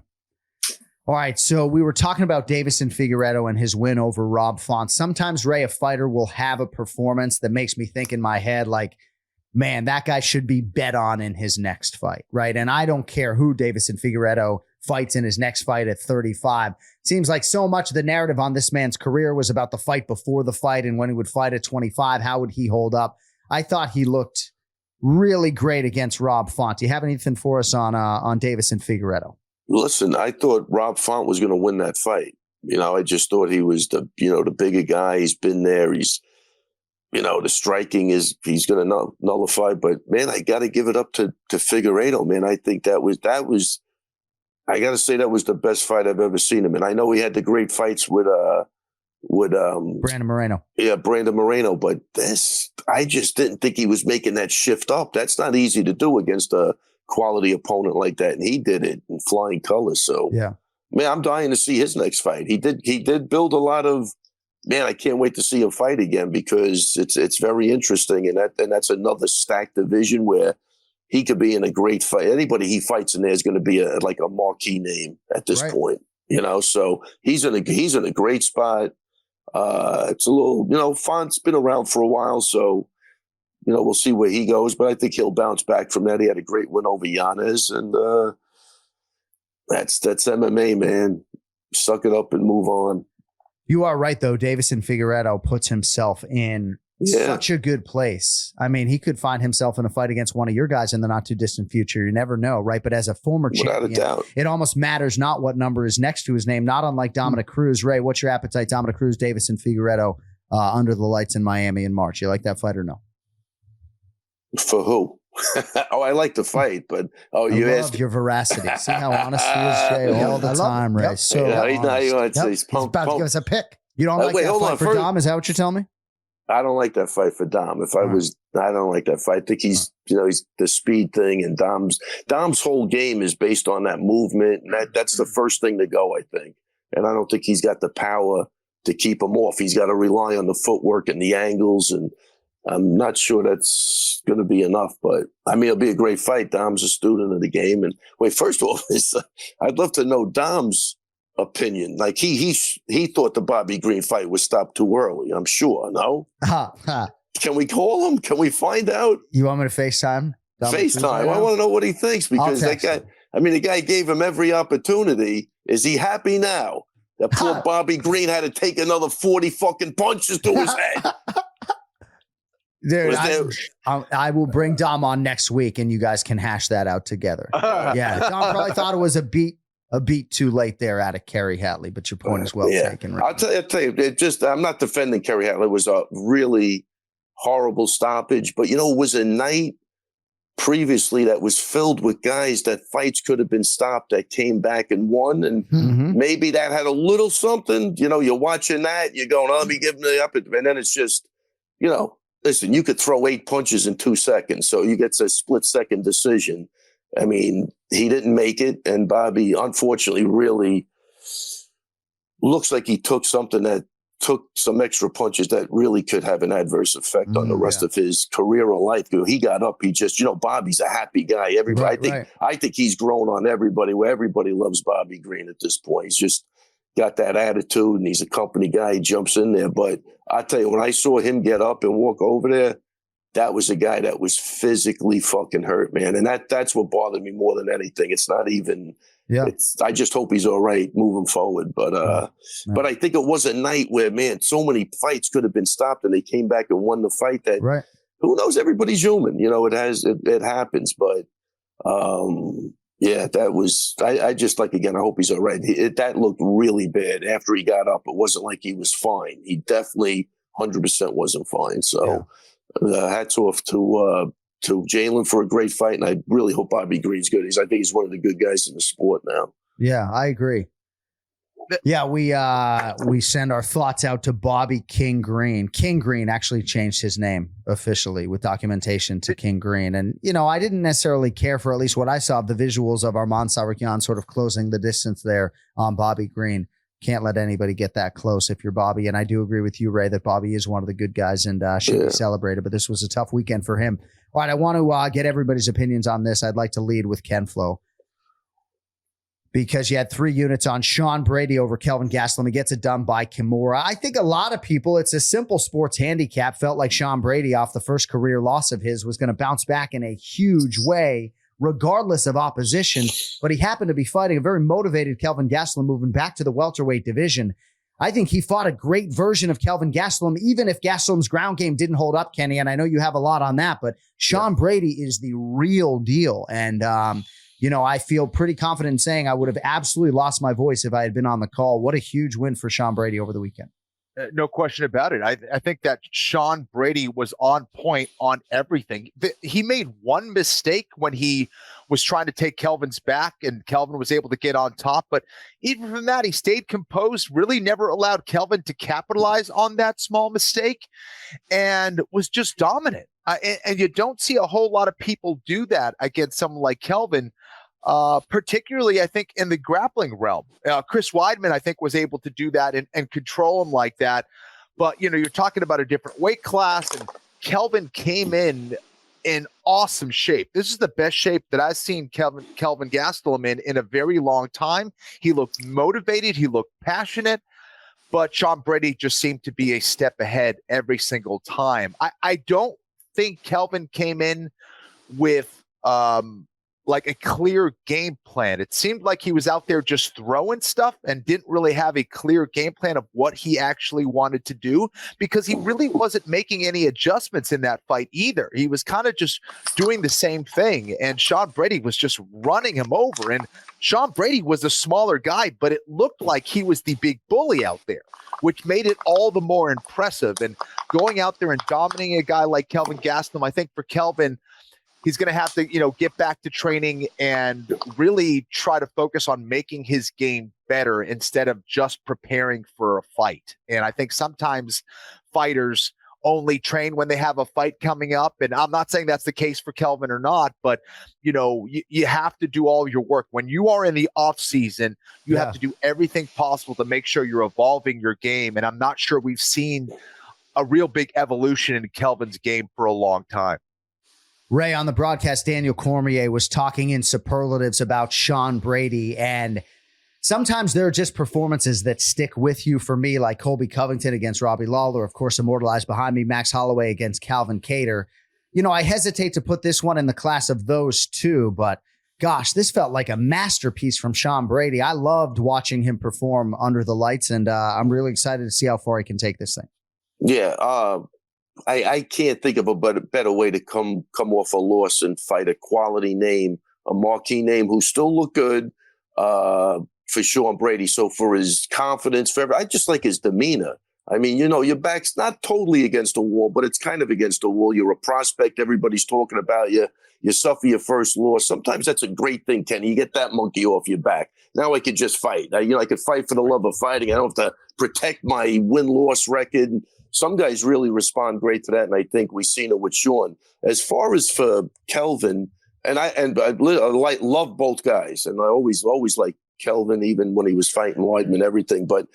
All right, so we were talking about Davison Figueiredo and his win over Rob Font. Sometimes, Ray, a fighter will have a performance that makes me think in my head, like, man, that guy should be bet on in his next fight, right? And I don't care who Davison Figueiredo fights in his next fight at 35. Seems like so much of the narrative on this man's career was about the fight before the fight and when he would fight at 25, how would he hold up? I thought he looked really great against Rob Font. Do you have anything for us on Davison Figueiredo? Listen, I thought Rob Font was going to win that fight. I just thought he was the bigger guy. He's been there. He's, the striking he's going to nullify. But man, I got to give it up to Figueiredo, man. I think that was, I got to say that was the best fight I've ever seen him. And I know he had the great fights with Brandon Moreno. Yeah, Brandon Moreno. But I just didn't think he was making that shift up. That's not easy to do against a quality opponent like that, and he did it in flying colors. So yeah, man, I'm dying to see his next fight. He did build a lot of, man, I can't wait to see him fight again because it's very interesting, and that's another stacked division where he could be in a great fight. Anybody he fights in there is going to be like a marquee name at this point, so he's in a great spot. It's a little, Font's been around for a while, so we'll see where he goes, but I think he'll bounce back from that. He had a great win over Yanez, and that's MMA, man. Suck it up and move on. You are right, though. Davison Figueiredo puts himself in such a good place. I mean, he could find himself in a fight against one of your guys in the not too distant future. You never know, right? But as a former champion, it almost matters not what number is next to his name, not unlike Dominic Cruz. Ray, what's your appetite? Dominic Cruz, Davison Figueiredo under the lights in Miami in March. You like that fight or no? For who? Oh, I like the fight, but I love your veracity. See how honest he is, Jay, all the time, Ray. Yep. So he's about to give us a pick. You don't like that fight for Dom? Is that what you're telling me? I don't like that fight for Dom. I don't like that fight. I think he's the speed thing, and Dom's whole game is based on that movement, and that's the first thing to go, I think. And I don't think he's got the power to keep him off. He's got to rely on the footwork and the angles, and I'm not sure that's going to be enough, but I mean, it'll be a great fight. Dom's a student of the game. And wait, first of all, I'd love to know Dom's opinion. Like he thought the Bobby Green fight was stopped too early. I'm sure. No. Can we call him? Can we find out? You want me to FaceTime? FaceTime. I want to know what he thinks because that guy. I mean, the guy gave him every opportunity. Is he happy now? That poor Bobby Green had to take another 40 fucking punches to his head. Dude, I will bring Dom on next week, and you guys can hash that out together. Yeah, Dom probably thought it was a beat too late there out of Kerry Hatley, but your point is well taken. Right? I'll tell you, I'm not defending Kerry Hatley. It was a really horrible stoppage, but it was a night previously that was filled with guys that fights could have been stopped that came back and won, and maybe that had a little something. You're watching that, you're going, "Oh, let me give him the up," and then it's just, listen, you could throw 8 punches in 2 seconds, so you get a split-second decision. I mean, he didn't make it, and Bobby, unfortunately, really looks like he took some extra punches that really could have an adverse effect on the rest of his career or life. He got up, he just, Bobby's a happy guy. Everybody, I think he's grown on everybody, where everybody loves Bobby Green at this point. He's just got that attitude, and he's a company guy. He jumps in there. But I tell you, when I saw him get up and walk over there, that was a guy that was physically fucking hurt, man. And that's what bothered me more than anything. It's not even, I just hope he's all right moving forward. But I think it was a night where, man, so many fights could have been stopped, and they came back and won the fight that who knows? Everybody's human. It happens. But yeah, that was, I just again, I hope he's all right. That looked really bad after he got up. It wasn't like he was fine. He definitely 100% wasn't fine. So hats off to Jalen for a great fight. And I really hope Bobby Green's good. I think he's one of the good guys in the sport now. Yeah, I agree. Yeah, we send our thoughts out to Bobby King Green. King Green actually changed his name officially with documentation to King Green. And, I didn't necessarily care for at least what I saw of the visuals of Arman Tsarukyan sort of closing the distance there on Bobby Green. Can't let anybody get that close if you're Bobby. And I do agree with you, Ray, that Bobby is one of the good guys and should be celebrated. But this was a tough weekend for him. All right, I want to get everybody's opinions on this. I'd like to lead with KenFlo, because you had 3 units on Sean Brady over Kelvin Gastelum. He gets it done by Kimura. I think a lot of people, it's a simple sports handicap, felt like Sean Brady off the first career loss of his was going to bounce back in a huge way, regardless of opposition. But he happened to be fighting a very motivated Kelvin Gastelum moving back to the welterweight division. I think he fought a great version of Kelvin Gastelum, even if Gastelum's ground game didn't hold up, Kenny. And I know you have a lot on that, but Sean Brady is the real deal. And, I feel pretty confident in saying I would have absolutely lost my voice if I had been on the call. What a huge win for Sean Brady over the weekend. No question about it. I think that Sean Brady was on point on everything. He made one mistake when he was trying to take Kelvin's back, and Kelvin was able to get on top. But even from that, he stayed composed, really never allowed Kelvin to capitalize on that small mistake, and was just dominant. And you don't see a whole lot of people do that against someone like Kelvin. Particularly, I think, in the grappling realm. Chris Weidman, I think, was able to do that and control him like that. But, you're talking about a different weight class, and Kelvin came in awesome shape. This is the best shape that I've seen Kelvin Gastelum in a very long time. He looked motivated. He looked passionate. But Sean Brady just seemed to be a step ahead every single time. I don't think Kelvin came in with a clear game plan. It seemed like he was out there just throwing stuff and didn't really have a clear game plan of what he actually wanted to do, because he really wasn't making any adjustments in that fight either. He was kind of just doing the same thing, and Sean Brady was just running him over. And Sean Brady was a smaller guy, but it looked like he was the big bully out there, which made it all the more impressive. And going out there and dominating a guy like Kelvin Gastelum, I think for Kelvin, he's going to have to, get back to training and really try to focus on making his game better instead of just preparing for a fight. And I think sometimes fighters only train when they have a fight coming up. And I'm not saying that's the case for Kelvin or not, but you have to do all your work. When you are in the off season, you have to do everything possible to make sure you're evolving your game. And I'm not sure we've seen a real big evolution in Kelvin's game for a long time. Ray, on the broadcast, Daniel Cormier was talking in superlatives about Sean Brady, and sometimes there are just performances that stick with you. For me, like Colby Covington against Robbie Lawler, of course, immortalized behind me, Max Holloway against Calvin Kattar. I hesitate to put this one in the class of those two, but gosh, this felt like a masterpiece from Sean Brady. I loved watching him perform under the lights, and I'm really excited to see how far he can take this thing. Yeah, I can't think of a better way to come off a loss and fight a quality name, a marquee name who still looked good for Sean Brady. So for his confidence, I just like his demeanor. I mean, your back's not totally against the wall, but it's kind of against the wall. You're a prospect. Everybody's talking about you. You suffer your first loss. Sometimes that's a great thing, Kenny. You get that monkey off your back. Now I could just fight. I could fight for the love of fighting. I don't have to protect my win-loss record. Some guys really respond great to that, and I think we've seen it with Sean. As far as for Kelvin, and I love both guys, and I always like Kelvin, even when he was fighting Weidman, everything. But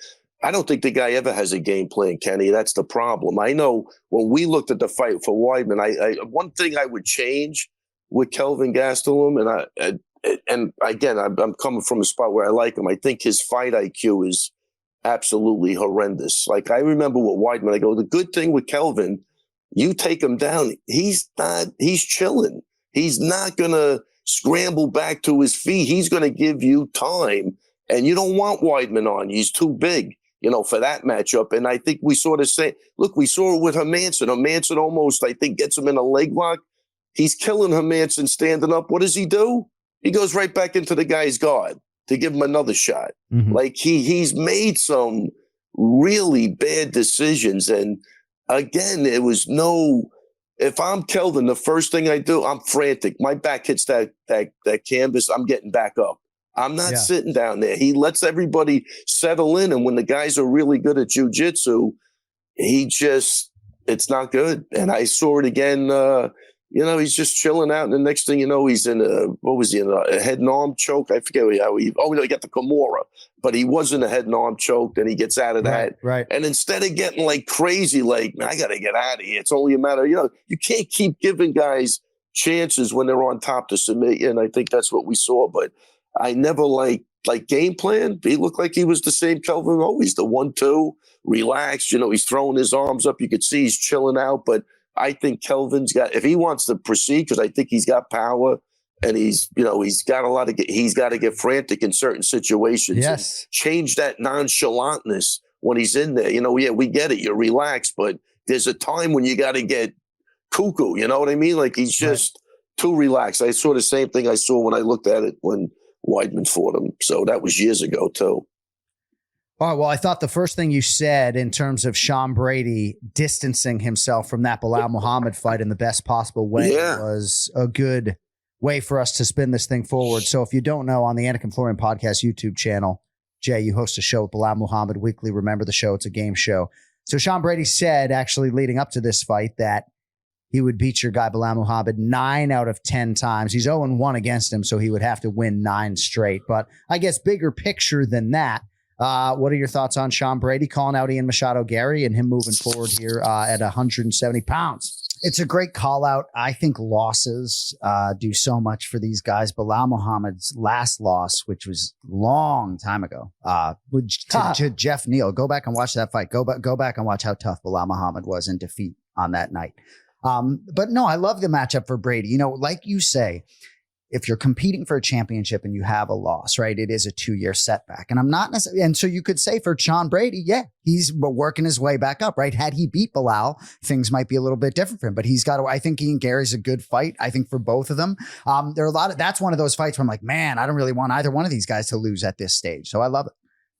I don't think the guy ever has a game plan, Kenny. That's the problem. I know when we looked at the fight for Weidman, I one thing I would change with Kelvin Gastelum, and again, I'm coming from a spot where I like him. I think his fight IQ is absolutely horrendous. Like I remember with Weidman, I go, the good thing with Kelvin, you take him down, he's chilling. He's not going to scramble back to his feet. He's going to give you time. And you don't want Weidman on. He's too big. for that matchup. And I think we sort of say, look, we saw it with Hermanson. Hermanson almost, I think, gets him in a leg lock. He's killing Hermanson standing up. What does he do? He goes right back into the guy's guard to give him another shot. Mhm. Like he's made some really bad decisions. And again, it was if I'm Kelvin, the first thing I do, I'm frantic. My back hits that canvas. I'm getting back up. I'm not sitting down there. He lets everybody settle in. And when the guys are really good at jiu-jitsu, it's not good. And I saw it again. He's just chilling out. And the next thing you know, he's in a head and arm choke. I forget how he got the Kimura, but he was in a head and arm choke. Then he gets out of that. Right. And instead of getting like crazy, like, man, I got to get out of here. It's only a matter, you can't keep giving guys chances when they're on top to submit you. And I think that's what we saw. But I never like game plan. He looked like he was the same Kelvin always, the 1-2, relaxed. He's throwing his arms up. You could see he's chilling out. But I think Kelvin's got, if he wants to proceed, because I think he's got power and he's got he's got to get frantic in certain situations. Yes. Change that nonchalantness when he's in there. We get it. You're relaxed, but there's a time when you got to get cuckoo. You know what I mean? Like he's just too relaxed. I saw the same thing I saw when I looked at it when Weidman fought him. So that was years ago too. All right, well, I thought the first thing you said in terms of Sean Brady distancing himself from that Bilal Muhammad fight in the best possible way was a good way for us to spin this thing forward. So if you don't know, on the Anik and Florian Podcast YouTube channel, Jay, you host a show with Bilal Muhammad weekly. Remember the show. It's a game show. So Sean Brady said, actually leading up to this fight, that he would beat your guy Bilal Muhammad 9 out of 10 times. He's 0-1 against him, so he would have to win 9 straight. But I guess bigger picture than that, what are your thoughts on Sean Brady calling out Ian Machado Gary and him moving forward here at 170 pounds? It's a great call out. I think losses do so much for these guys. Bilal Muhammad's last loss, which was a long time ago, to Jeff Neal. Go back and watch that fight. Go back and watch how tough Bilal Muhammad was in defeat on that night. But no, I love the matchup for Brady. Like you say, if you're competing for a championship and you have a loss, right, it is a 2-year setback. And I'm not necessarily, and so you could say for Sean Brady, he's working his way back up, right? Had he beat Bilal, things might be a little bit different for him, but he's got to, I think Ian Gary's a good fight. I think for both of them, there are that's one of those fights where I'm like, man, I don't really want either one of these guys to lose at this stage. So I love it.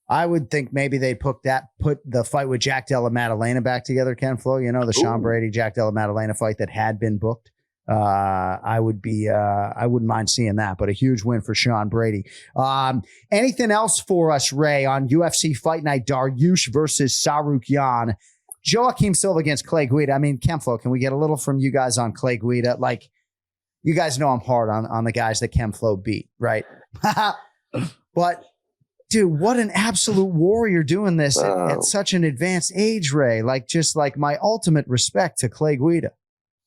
I would think maybe they put the fight with Jack Della Maddalena back together, KenFlo, the Sean Brady, Jack Della Maddalena fight that had been booked. I wouldn't mind seeing that, but a huge win for Sean Brady. Anything else for us, Ray, on UFC Fight Night? Dariush versus Sarukyan, Joaquim Silva against Clay Guida. I mean, KenFlo, can we get a little from you guys on Clay Guida? Like, you guys know I'm hard on the guys that KenFlo beat, right? But dude, what an absolute warrior doing this at such an advanced age, Ray. Just my ultimate respect to Clay Guida.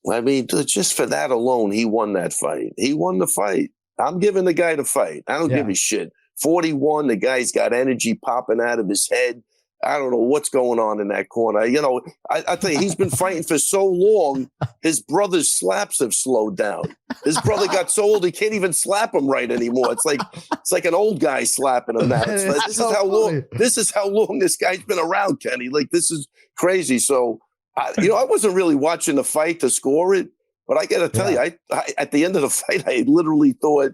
I mean, just for that alone, he won that fight. He won the fight. I'm giving the guy the fight. I don't give a shit. 41, the guy's got energy popping out of his head. I don't know what's going on in that corner. I tell you, he's been fighting for so long, his brother's slaps have slowed down. His brother got so old, he can't even slap him right anymore. It's like an old guy slapping him now. This is how long this guy's been around, Kenny. This is crazy. So, I wasn't really watching the fight to score it, but I got to tell you, I at the end of the fight, I literally thought,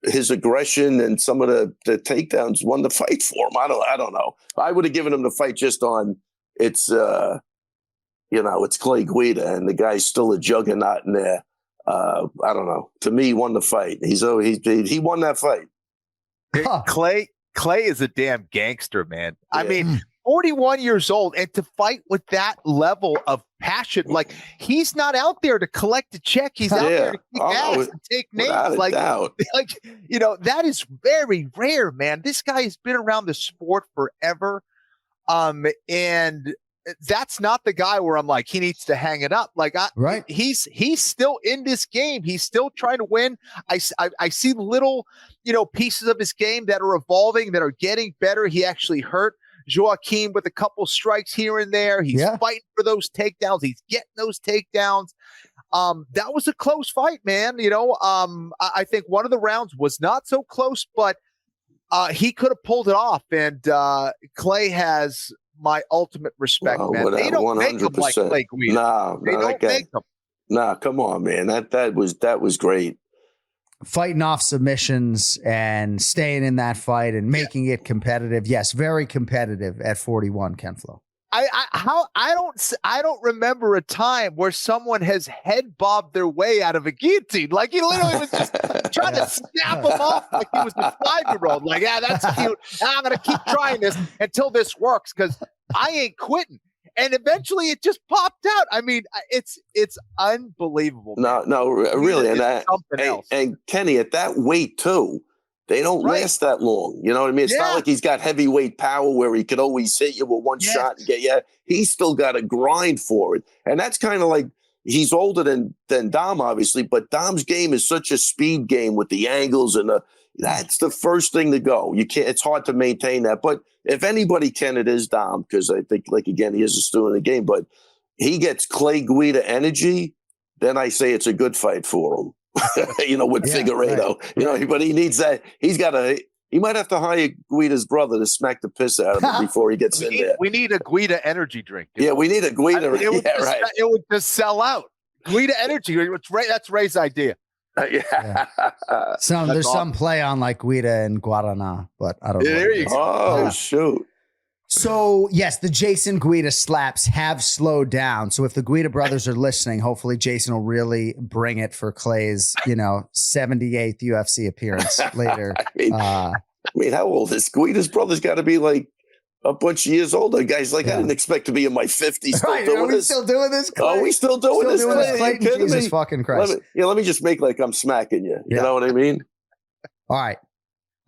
his aggression and some of the takedowns won the fight for him. I don't know. I would have given him the fight just on it's Clay Guida and the guy's still a juggernaut in there. I don't know. To me, he won the fight. He won that fight. Clay is a damn gangster, man. Yeah. I mean, 41 years old, and to fight with that level of passion, he's not out there to collect a check. He's out there to kick ass and take names. That is very rare, man. This guy has been around the sport forever. And that's not the guy where I'm like, he needs to hang it up. Right. He's still in this game. He's still trying to win. I see little, pieces of his game that are evolving, that are getting better. He actually hurt Joaquim with a couple strikes here and there. He's fighting for those takedowns. He's getting those takedowns. That was a close fight, man. I think one of the rounds was not so close, but he could have pulled it off, and Clay has my ultimate respect, man. They don't make him like Clay Guida. No, they don't make him. Nah, come on, man. That was great. Fighting off submissions and staying in that fight and making it competitive. Yes, very competitive at 41, KenFlo. I don't remember a time where someone has head bobbed their way out of a guillotine. Like he literally was just trying to snap him off like he was a 5-year-old. Like, yeah, that's cute. I'm gonna keep trying this until this works because I ain't quitting. And eventually, it just popped out. I mean, it's unbelievable. No, really, and Kenny at that weight too. They don't last that long. You know what I mean? It's not like he's got heavyweight power where he could always hit you with one shot and get you. He's still got to grind for it. And that's kind of like he's older than Dom, obviously, but Dom's game is such a speed game with the angles and that's the first thing to go. You can't, it's hard to maintain that. But if anybody can, it is Dom, because I think, like, again, he is a student of the game, but he gets Clay Guida energy, then I say it's a good fight for him. With Figueiredo, right. But he needs that. He might have to hire Guida's brother to smack the piss out of him before he gets in there. We need a Guida energy drink. Dude. Yeah, we need a Guida. It would just sell out. Guida energy. That's Ray's idea. There's some play on like Guida and Guarana, but I don't know. There you go. Oh, shoot. So, yes, the Jason Guida slaps have slowed down. So if the Guida brothers are listening, hopefully Jason will really bring it for Clay's, 78th UFC appearance later. I mean, how old is Guida's brother's got to be like a bunch of years older. Guys, like, I didn't expect to be in my 50s still doing this. Still doing this, Clay? Are we still doing this, Clay? Jesus fucking Christ. Let me just make like I'm smacking you. You know what I mean? All right.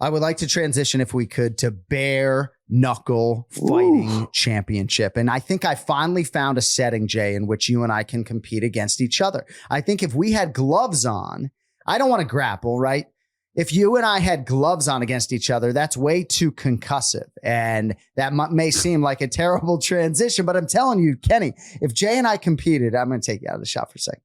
I would like to transition, if we could, to bare knuckle fighting championship. And I think I finally found a setting, Jay, in which you and I can compete against each other. I think if we had gloves on, I don't want to grapple, right? If you and I had gloves on against each other, that's way too concussive. And that may seem like a terrible transition, but I'm telling you, Kenny, if Jay and I competed, I'm going to take you out of the shot for a second.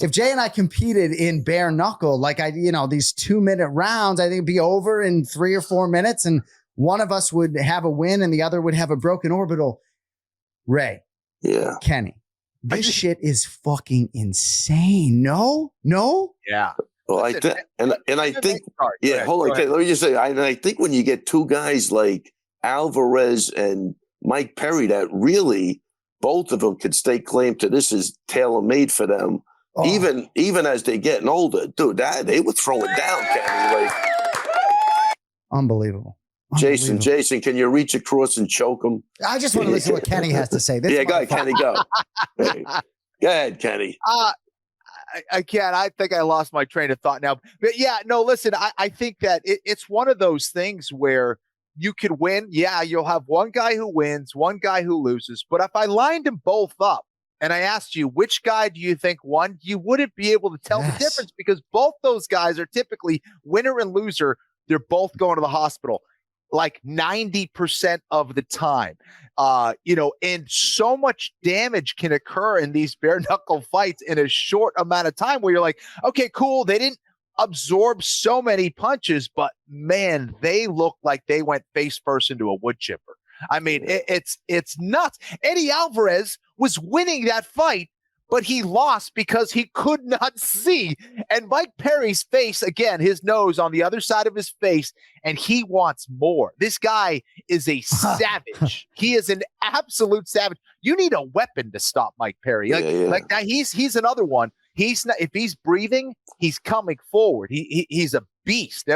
If Jay and I competed in bare knuckle, like these 2-minute rounds, I think it'd be over in 3 or 4 minutes, and one of us would have a win and the other would have a broken orbital. Ray. Yeah. Kenny. This shit is fucking insane. No? Yeah. Well, I think, hold on. Okay, let me just say, I think when you get two guys like Alvarez and Mike Perry, that really both of them could stake claim to this is tailor-made for them. Oh. Even as they're getting older, dude, they were throwing down, Kenny. Like, unbelievable. Jason, can you reach across and choke him? I just want to listen to what Kenny has to say. Go ahead, Kenny, go. Hey, go ahead, Kenny. I can't. I think I lost my train of thought now. But yeah, no, listen, I think that it's one of those things where you could win. Yeah, you'll have one guy who wins, one guy who loses. But if I lined them both up, and I asked you, which guy do you think won? You wouldn't be able to tell the difference because both those guys are typically winner and loser. They're both going to the hospital like 90% of the time. And so much damage can occur in these bare knuckle fights in a short amount of time where you're like, okay, cool. They didn't absorb so many punches, but man, they look like they went face first into a wood chipper. I mean, it's nuts. Eddie Alvarez was winning that fight, but he lost because he could not see. And Mike Perry's face, again, his nose on the other side of his face, and he wants more. This guy is a savage. He is an absolute savage. You need a weapon to stop Mike Perry. Like that, he's another one. He's not, if he's breathing, he's coming forward. He's a beast.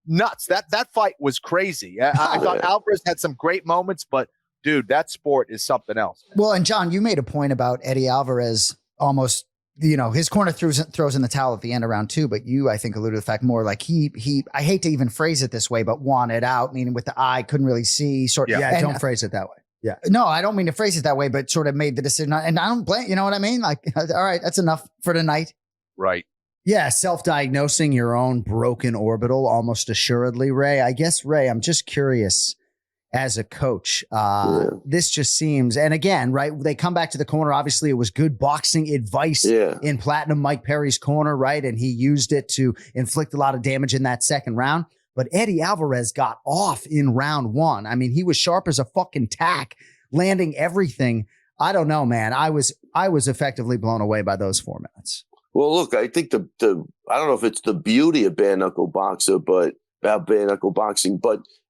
Nuts. That fight was crazy. I thought Alvarez had some great moments, but dude, that sport is something else. Well, and John, you made a point about Eddie Alvarez almost, his corner throws in the towel at the end of round 2, but you, I think, alluded to the fact more like he I hate to even phrase it this way, but wanted out, meaning with the eye, couldn't really see. Don't phrase it that way. Yeah. No, I don't mean to phrase it that way, but sort of made the decision. And I don't blame, you know what I mean? Like, all right, that's enough for tonight. Right. Yeah, self-diagnosing your own broken orbital almost assuredly, Ray. I guess, Ray, I'm just curious as a coach. This just seems, and again, right, they come back to the corner. Obviously, it was good boxing advice in Platinum Mike Perry's corner, right? And he used it to inflict a lot of damage in that second round. but Eddie Alvarez got off in round one. I mean, he was sharp as a fucking tack, landing everything. I don't know, man. I was effectively blown away by those 4 minutes. Well, look, I think I don't know if it's the beauty of bare knuckle boxing, but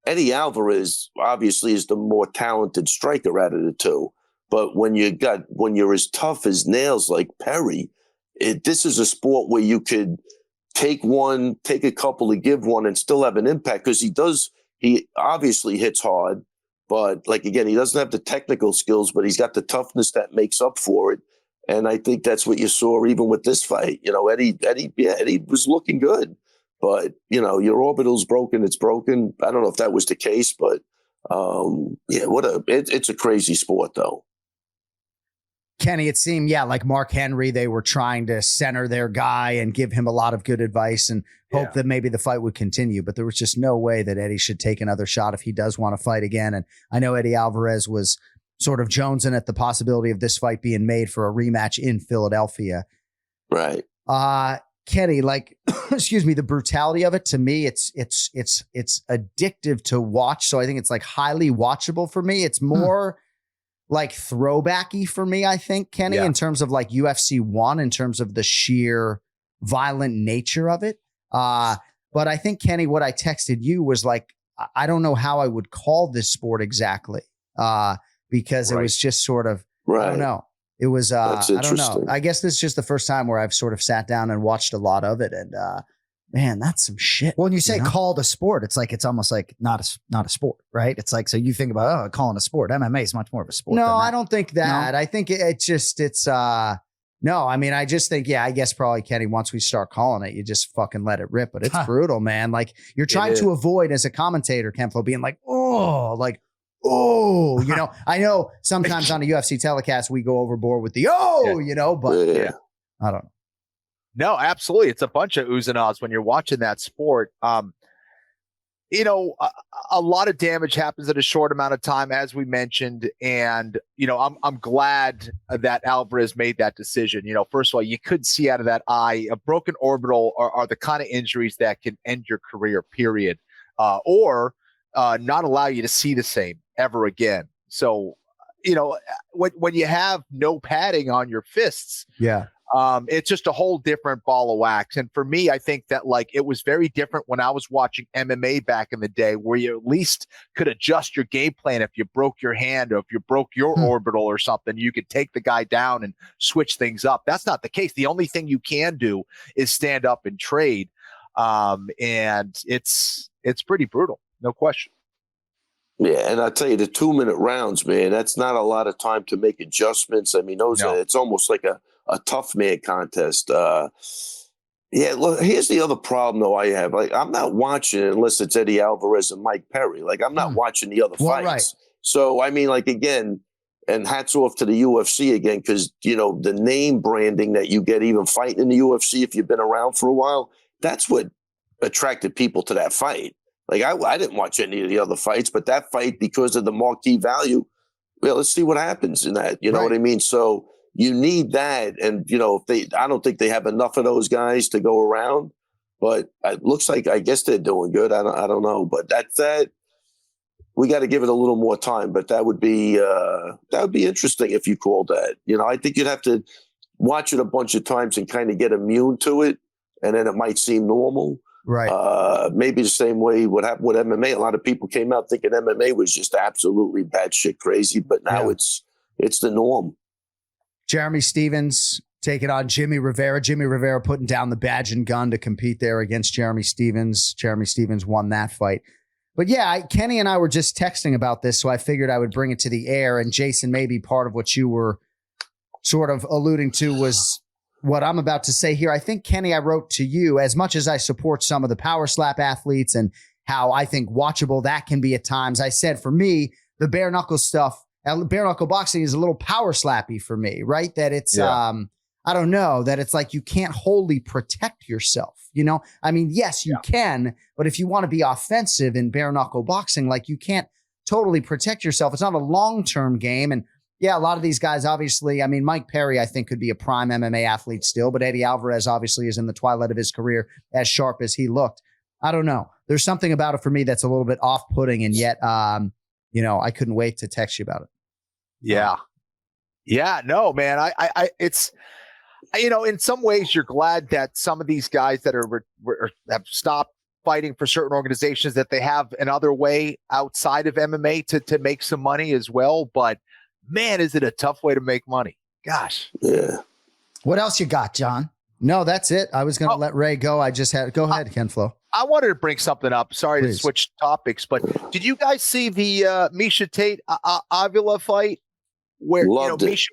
Eddie Alvarez obviously is the more talented striker out of the two. But when you're as tough as nails like Perry, this is a sport where you could take a couple to give one and still have an impact, because he obviously hits hard, but like, again, he doesn't have the technical skills, but he's got the toughness that makes up for it. And I think that's what you saw even with this fight. Eddie was looking good, but your orbital's broken. It's broken. I don't know if that was the case, but it's a crazy sport though. Kenny, it seemed, like Mark Henry, they were trying to center their guy and give him a lot of good advice and hope that maybe the fight would continue. But there was just no way that Eddie should take another shot if he does want to fight again. And I know Eddie Alvarez was sort of jonesing at the possibility of this fight being made for a rematch in Philadelphia. Right. Kenny, excuse me, the brutality of it, to me, it's addictive to watch. So I think it's highly watchable for me. It's more throwbacky for me, I think, Kenny, in terms of UFC 1, in terms of the sheer violent nature of it. But I think, Kenny, what I texted you was I don't know how I would call this sport exactly, because it was just sort of, I don't know. It was, I don't know. I guess this is just the first time where I've sort of sat down and watched a lot of it. And man, that's some shit. Well, when you say called a sport, it's almost like not a sport, right? It's so you think about, calling a sport. MMA is much more of a sport. No, I don't think that. No? I think no, I mean, I just think, I guess probably, Kenny, once we start calling it, you just fucking let it rip. But it's brutal, man. You're trying to avoid, as a commentator, KenFlo, being I know sometimes on a UFC telecast, we go overboard with the, but I don't know. No, absolutely. It's a bunch of oohs and ahs when you're watching that sport. A lot of damage happens in a short amount of time, as we mentioned. And, I'm glad that Alvarez made that decision. First of all, you could see out of that eye, a broken orbital are the kind of injuries that can end your career, period. Or not allow you to see the same ever again. So, when you have no padding on your fists, it's just a whole different ball of wax. And for me, I think that it was very different when I was watching MMA back in the day, where you at least could adjust your game plan. If you broke your hand or if you broke your orbital or something, you could take the guy down and switch things up. That's not the case. The only thing you can do is stand up and trade. And it's pretty brutal. No question. Yeah, and I tell you, the 2-minute rounds, man, that's not a lot of time to make adjustments. I mean, it's almost like a tough man contest. Look, here's the other problem, though, I have. I'm not watching it unless it's Eddie Alvarez and Mike Perry. I'm not watching the other fights. Right. So, I mean, again, and hats off to the UFC again, because, the name branding that you get even fighting in the UFC, if you've been around for a while, that's what attracted people to that fight. I didn't watch any of the other fights, but that fight, because of the marquee value, let's see what happens in that. You know what I mean? So you need that. And, I don't think they have enough of those guys to go around, but it looks like, I guess they're doing good. I don't know, but that we got to give it a little more time, but that would be interesting if you called that. I think you'd have to watch it a bunch of times and kind of get immune to it. And then it might seem normal. Right. Maybe the same way what happened with MMA. A lot of people came out thinking MMA was just absolutely batshit crazy, but now it's the norm. Jeremy Stephens taking on Jimmy Rivera. Jimmy Rivera putting down the badge and gun to compete there against Jeremy Stephens. Jeremy Stephens won that fight. But Kenny and I were just texting about this, so I figured I would bring it to the air. And Jason, maybe part of what you were sort of alluding to was what I'm about to say here. I think, Kenny, I wrote to you, as much as I support some of the power slap athletes and how I think watchable that can be at times, I said, for me, the bare knuckle stuff, bare knuckle boxing is a little power slappy for me, right? That it's, I don't know, that it's you can't wholly protect yourself. I mean, yes, you can, but if you want to be offensive in bare knuckle boxing, you can't totally protect yourself. It's not a long-term game. And a lot of these guys, obviously, I mean, Mike Perry, I think, could be a prime MMA athlete still, but Eddie Alvarez obviously is in the twilight of his career, as sharp as he looked. I don't know. There's something about it for me that's a little bit off-putting, and yet, I couldn't wait to text you about it. Yeah. Yeah, no, man. It's, in some ways you're glad that some of these guys that have stopped fighting for certain organizations, that they have another way outside of MMA to make some money as well. But man, is it a tough way to make money? Gosh. Yeah. What else you got, John? No, that's it. I was going to let Ray go. I just had, go ahead, KenFlo. I wanted to bring something up. Sorry Please. to switch topics, but did you guys see the Misha Tate Avila fight? Where Misha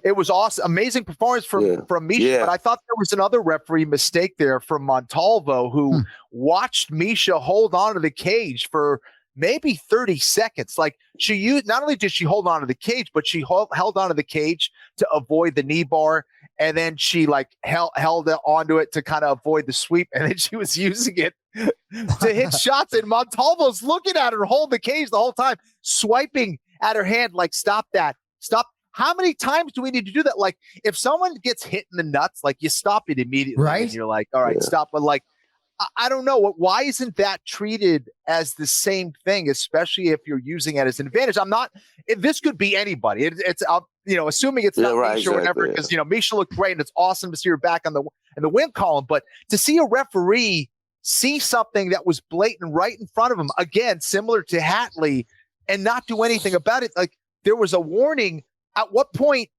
it was awesome, amazing performance from Misha, but I thought there was another referee mistake there from Montalvo, who watched Misha hold on to the cage for maybe 30 seconds. Like, she used, not only did she hold on to the cage, but she held on to the cage to avoid the knee bar, and then she held onto it to kind of avoid the sweep, and then she was using it to hit shots, and Montalvo's looking at her hold the cage the whole time, swiping at her hand like, stop that. Stop. How many times do we need to do that? Like, if someone gets hit in the nuts, you stop it immediately. Right. And you're like, all right, stop. But I don't know. Why isn't that treated as the same thing, especially if you're using it as an advantage? This could be anybody. It's assuming it's not Misha or whatever, because, Misha looked great and it's awesome to see her back in the win column. But to see a referee see something that was blatant right in front of him, again, similar to Hatley, and not do anything about it, there was a warning. At what point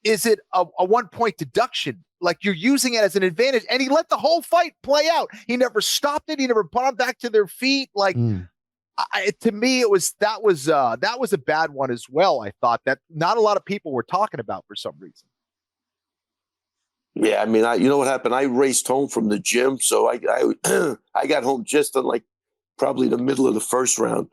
is it a 1-point deduction? You're using it as an advantage, and he let the whole fight play out. He never stopped it. He never put them back to their feet. To me, that was a bad one as well. I thought that not a lot of people were talking about for some reason. Yeah, I mean, you know what happened? I raced home from the gym, so I got home just in probably the middle of the first round.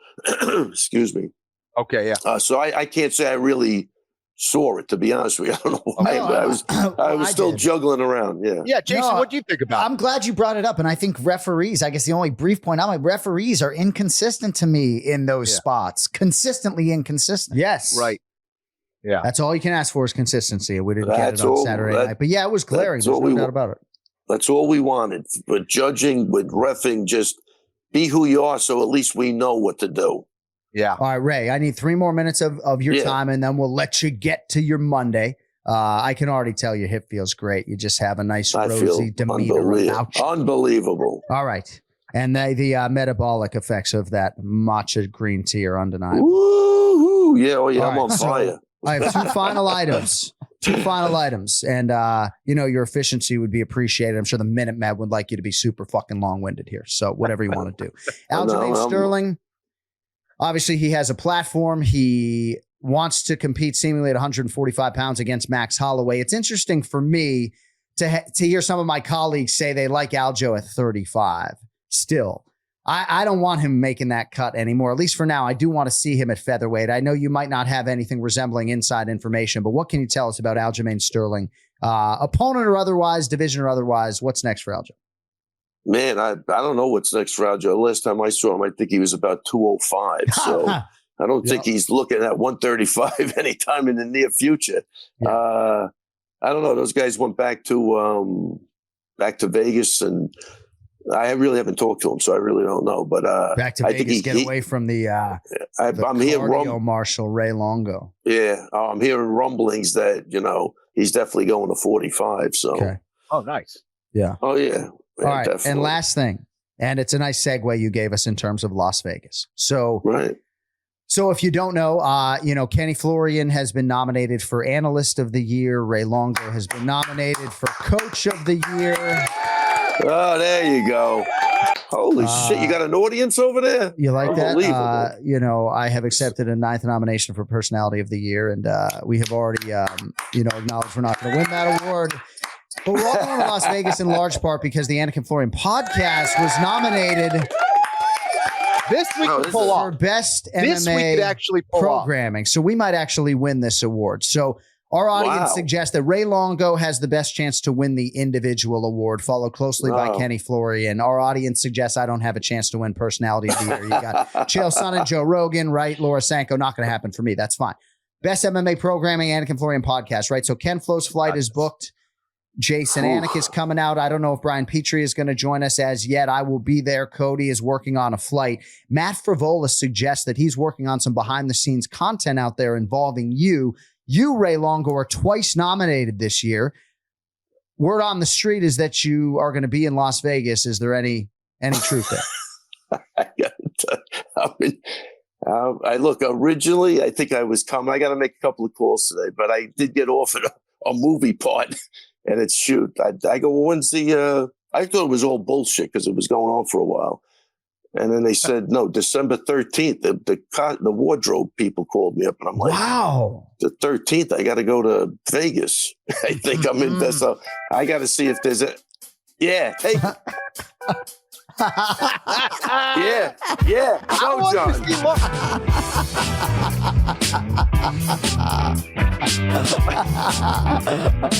Excuse me. Okay, yeah. So I can't say I really saw it, to be honest with you. I don't know why, but I was still juggling around. Yeah. Yeah, Jason, what do you think about it? I'm glad you brought it up, and I think referees, I guess the only brief point out, referees are inconsistent to me in those spots. Consistently inconsistent. Yes. Right. Yeah. That's all you can ask for is consistency. We didn't get it on Saturday night. But yeah, it was glaring. There's no doubt about it. That's all we wanted. With judging, with reffing, just be who you are, so at least we know what to do. Yeah. All right, Ray, I need 3 more minutes of your time, and then we'll let you get to your Monday. I can already tell your hip feels great. You just have a nice rosy demeanor about you. Unbelievable. All right. And the metabolic effects of that matcha green tea are undeniable. Woo-hoo. Yeah, I'm on so fire. I have 2 final items. 2 final items. And, your efficiency would be appreciated. I'm sure the Minute Man would like you to be super fucking long-winded here. So whatever you want to do. Aljamain Sterling. Obviously, he has a platform. He wants to compete seemingly at 145 pounds against Max Holloway. It's interesting for me to hear some of my colleagues say they like Aljo at 35 still. I don't want him making that cut anymore, at least for now. I do want to see him at featherweight. I know you might not have anything resembling inside information, but what can you tell us about Aljamain Sterling? Opponent or otherwise, division or otherwise, what's next for Aljo? Man, I don't know what's next for Aljo. Last time I saw him, I think he was about 205. So I don't think he's looking at 135 anytime in the near future. Yeah. I don't know. Those guys went back to Vegas, and I really haven't talked to him, so I really don't know. But back to Vegas, get away from the I'm hearing Marshal Ray Longo. Yeah, I'm hearing rumblings that he's definitely going to 45. So, oh, nice. Yeah. Oh, yeah. All right. Definitely. And last thing, and it's a nice segue you gave us in terms of Las Vegas. So, So if you don't know, Kenny Florian has been nominated for Analyst of the Year. Ray Longo has been nominated for Coach of the Year. Oh, there you go. Holy shit. You got an audience over there? You like that? I have accepted a 9th nomination for Personality of the Year, and we have already, acknowledged we're not going to win that award. But we're all going to Las Vegas in large part because the AnikFlorianPodcast was nominated this week for best MMA programming. So we might actually win this award. So our audience suggests that Ray Longo has the best chance to win the individual award, followed closely by Kenny Florian. Our audience suggests I don't have a chance to win Personality of the Year. You got Chael Sonnen and Joe Rogan, right? Laura Sanko, not going to happen for me. That's fine. Best MMA programming, AnikFlorianPodcast, right? So KenFlo's flight is booked. Jason Anik is coming out. I don't know if Brian Petrie is going to join us as yet. I will be there. Cody is working on a flight. Matt Frivola suggests that he's working on some behind-the-scenes content out there involving you. You, Ray Longo, are twice nominated this year. Word on the street is that you are going to be in Las Vegas. Is there any truth there? I look, originally, I think I was coming. I got to make a couple of calls today, but I did get offered a movie part, and it's shoot. I go, well, when's the, I thought it was all bullshit because it was going on for a while. And then they said, no, December 13th, the wardrobe people called me up, and I'm like, wow, the 13th, I got to go to Vegas. I think I'm in there. So I got to see if there's yeah. Hey. yeah. Go, John.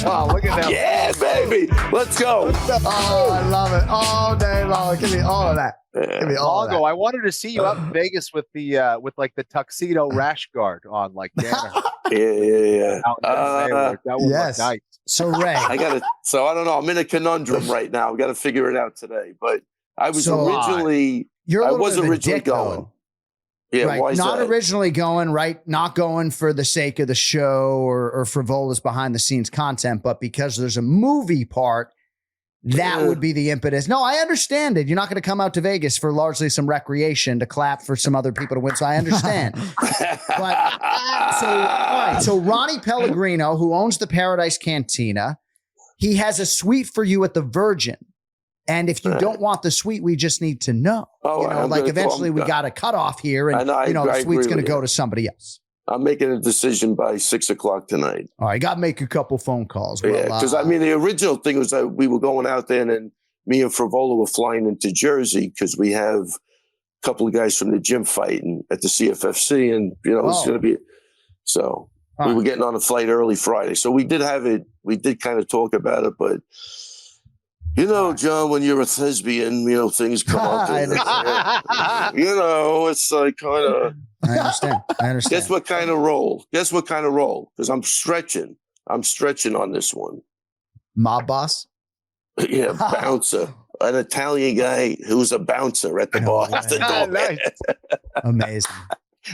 Oh, look at that. Yeah, baby. Let's go. Oh, I love it. All day long. Give me all of that. Give me all of that. Longo, I wanted to see you out in Vegas with the like the tuxedo rash guard on, like Danaher. Yeah. That would look nice. So Ray, I don't know. I'm in a conundrum right now. We got to figure it out today. But I was originally going. Yeah, right. why is Not that? originally going, right? Not going for the sake of the show or Frivola's behind the scenes content, but because there's a movie part, that would be the impetus. No, I understand it. You're not going to come out to Vegas for largely some recreation to clap for some other people to win. So I understand. So Ronnie Pellegrino, who owns the Paradise Cantina, he has a suite for you at the Virgin. And if you don't want the suite, we just need to know. Eventually we got a cutoff here, and the suite's going to go to somebody else. I'm making a decision by 6:00 tonight. All right, got to make a couple phone calls. Because the original thing was that we were going out there, and then me and Frivola were flying into Jersey because we have a couple of guys from the gym fighting at the CFFC, and it's going to be so. We were getting on a flight early Friday, so we did have it. We did kind of talk about it, but. John, when you're a thespian, things come up. It's like kind of. I understand. Guess what kind of role? Because I'm stretching on this one. Mob boss? Yeah, bouncer. An Italian guy who's a bouncer at the bar. Nice. Amazing.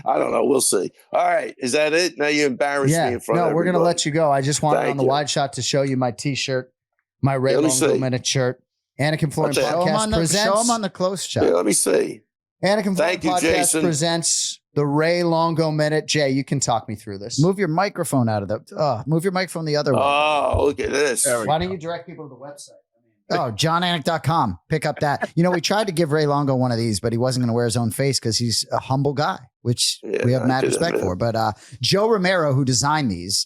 I don't know. We'll see. All right. Is that it? Now you embarrassed me in front of everybody. No, we're going to let you go. I just wanted on the wide shot to show you my T-shirt. My Ray Longo Minute shirt. AnikFlorian Podcast Show him on the close shot. Yeah, let me see. AnikFlorian Podcast presents the Ray Longo Minute. Jay, you can talk me through this. Move your microphone out of move your microphone the other way. Oh, look at this. Why don't you direct people to the website? JohnAnik.com. Pick up that. We tried to give Ray Longo one of these, but he wasn't going to wear his own face because he's a humble guy, which we have mad respect for. But Joe Romero, who designed these,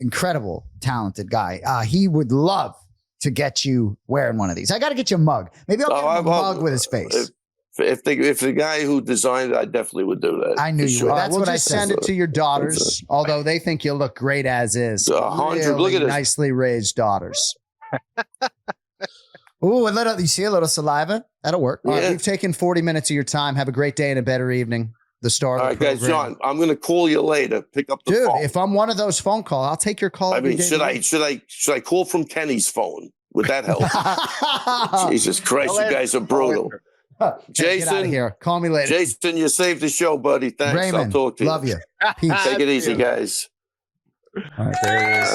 incredible, talented guy. He would love to get you wearing one of these. I got to get you a mug. Maybe I'll get him a mug with his face. If the guy who designed it, I definitely would do that. I knew you would. That's we'll what just send it to your daughters, although they think you look great as is. 100. Look at it. Nicely raised daughters. Ooh, you see a little saliva? That'll work. All right, we've taken 40 minutes of your time. Have a great day and a better evening. The star of the program. Guys, John, I'm going to call you later. Pick up the phone. If I'm one of those phone calls, I'll take your call. Should I call from Kenny's phone? Would that help? Jesus Christ, you guys are brutal. Jason, get out of here. Call me later. Jason, you saved the show, buddy. Thanks. Raymond, I'll talk to you. Love you. Peace. Take it easy, guys. All right, there he is.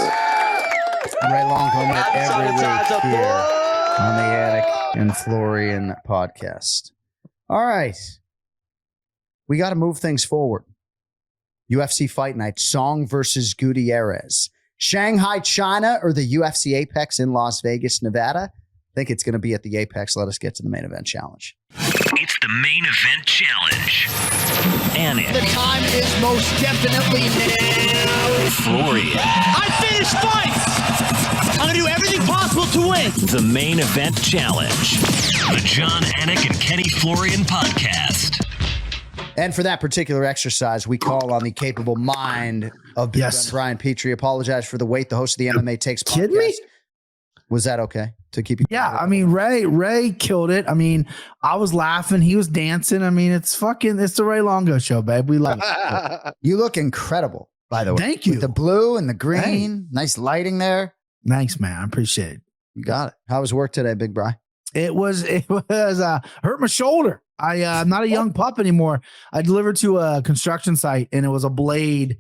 Ray Longo every week here on the Anik and Florian podcast. All right. We got to move things forward. UFC Fight Night, Song versus Gutierrez. Shanghai, China, or the UFC Apex in Las Vegas, Nevada? I think it's going to be at the Apex. Let us get to the main event challenge. It's the main event challenge. Anik. The time is most definitely now. Florian. I finished fights. I'm going to do everything possible to win. The main event challenge. The Jon Anik and Kenny Florian podcast. And for that particular exercise, we call on the capable mind of Jon Brian Petrie. Apologize for the wait. The host of the MMA Takes podcast. Kidding me? Was that okay to keep you? Yeah, I mean, Ray killed it. I mean, I was laughing. He was dancing. I mean, it's the Ray Longo show, babe. We love it. You look incredible, by the way. Thank you. With the blue and the green. Nice lighting there. Thanks, man. I appreciate it. You got it. How was work today, Big Bri? It was hurt my shoulder. I'm not a young pup anymore. I delivered to a construction site, and it was a blade,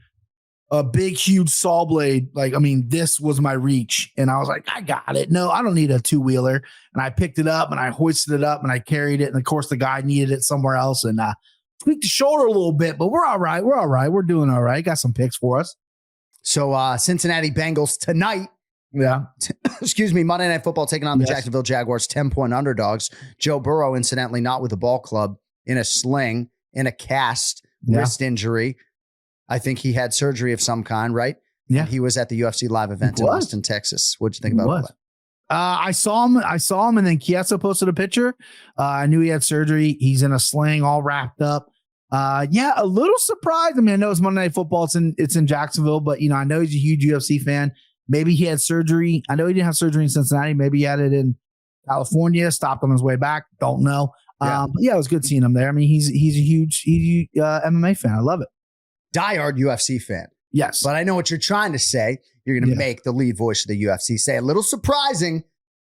a big, huge saw blade. Like, I mean, this was my reach. And I was like, I got it. No, I don't need a 2-wheeler. And I picked it up and I hoisted it up and I carried it. And of course, the guy needed it somewhere else and tweaked the shoulder a little bit, but we're all right. We're all right. We're doing all right. Got some picks for us. So Cincinnati Bengals tonight. Yeah. Excuse me. Monday Night Football taking on the Jacksonville Jaguars, 10-point underdogs. Joe Burrow, incidentally, not with a ball club, in a sling, in a cast, wrist injury. I think he had surgery of some kind, right? Yeah. And he was at the UFC live event in Austin, Texas. What'd you think about it? I saw him, and then Chiesa posted a picture. I knew he had surgery. He's in a sling, all wrapped up. A little surprised. I mean, I know it's Monday Night Football. It's in Jacksonville, but I know he's a huge UFC fan. Maybe he had surgery. I know he didn't have surgery in Cincinnati. Maybe he had it in California. Stopped on his way back. Don't know. But it was good seeing him there. I mean, he's a huge MMA fan. I love it. Diehard UFC fan. Yes. But I know what you're trying to say. You're going to make the lead voice of the UFC say a little surprising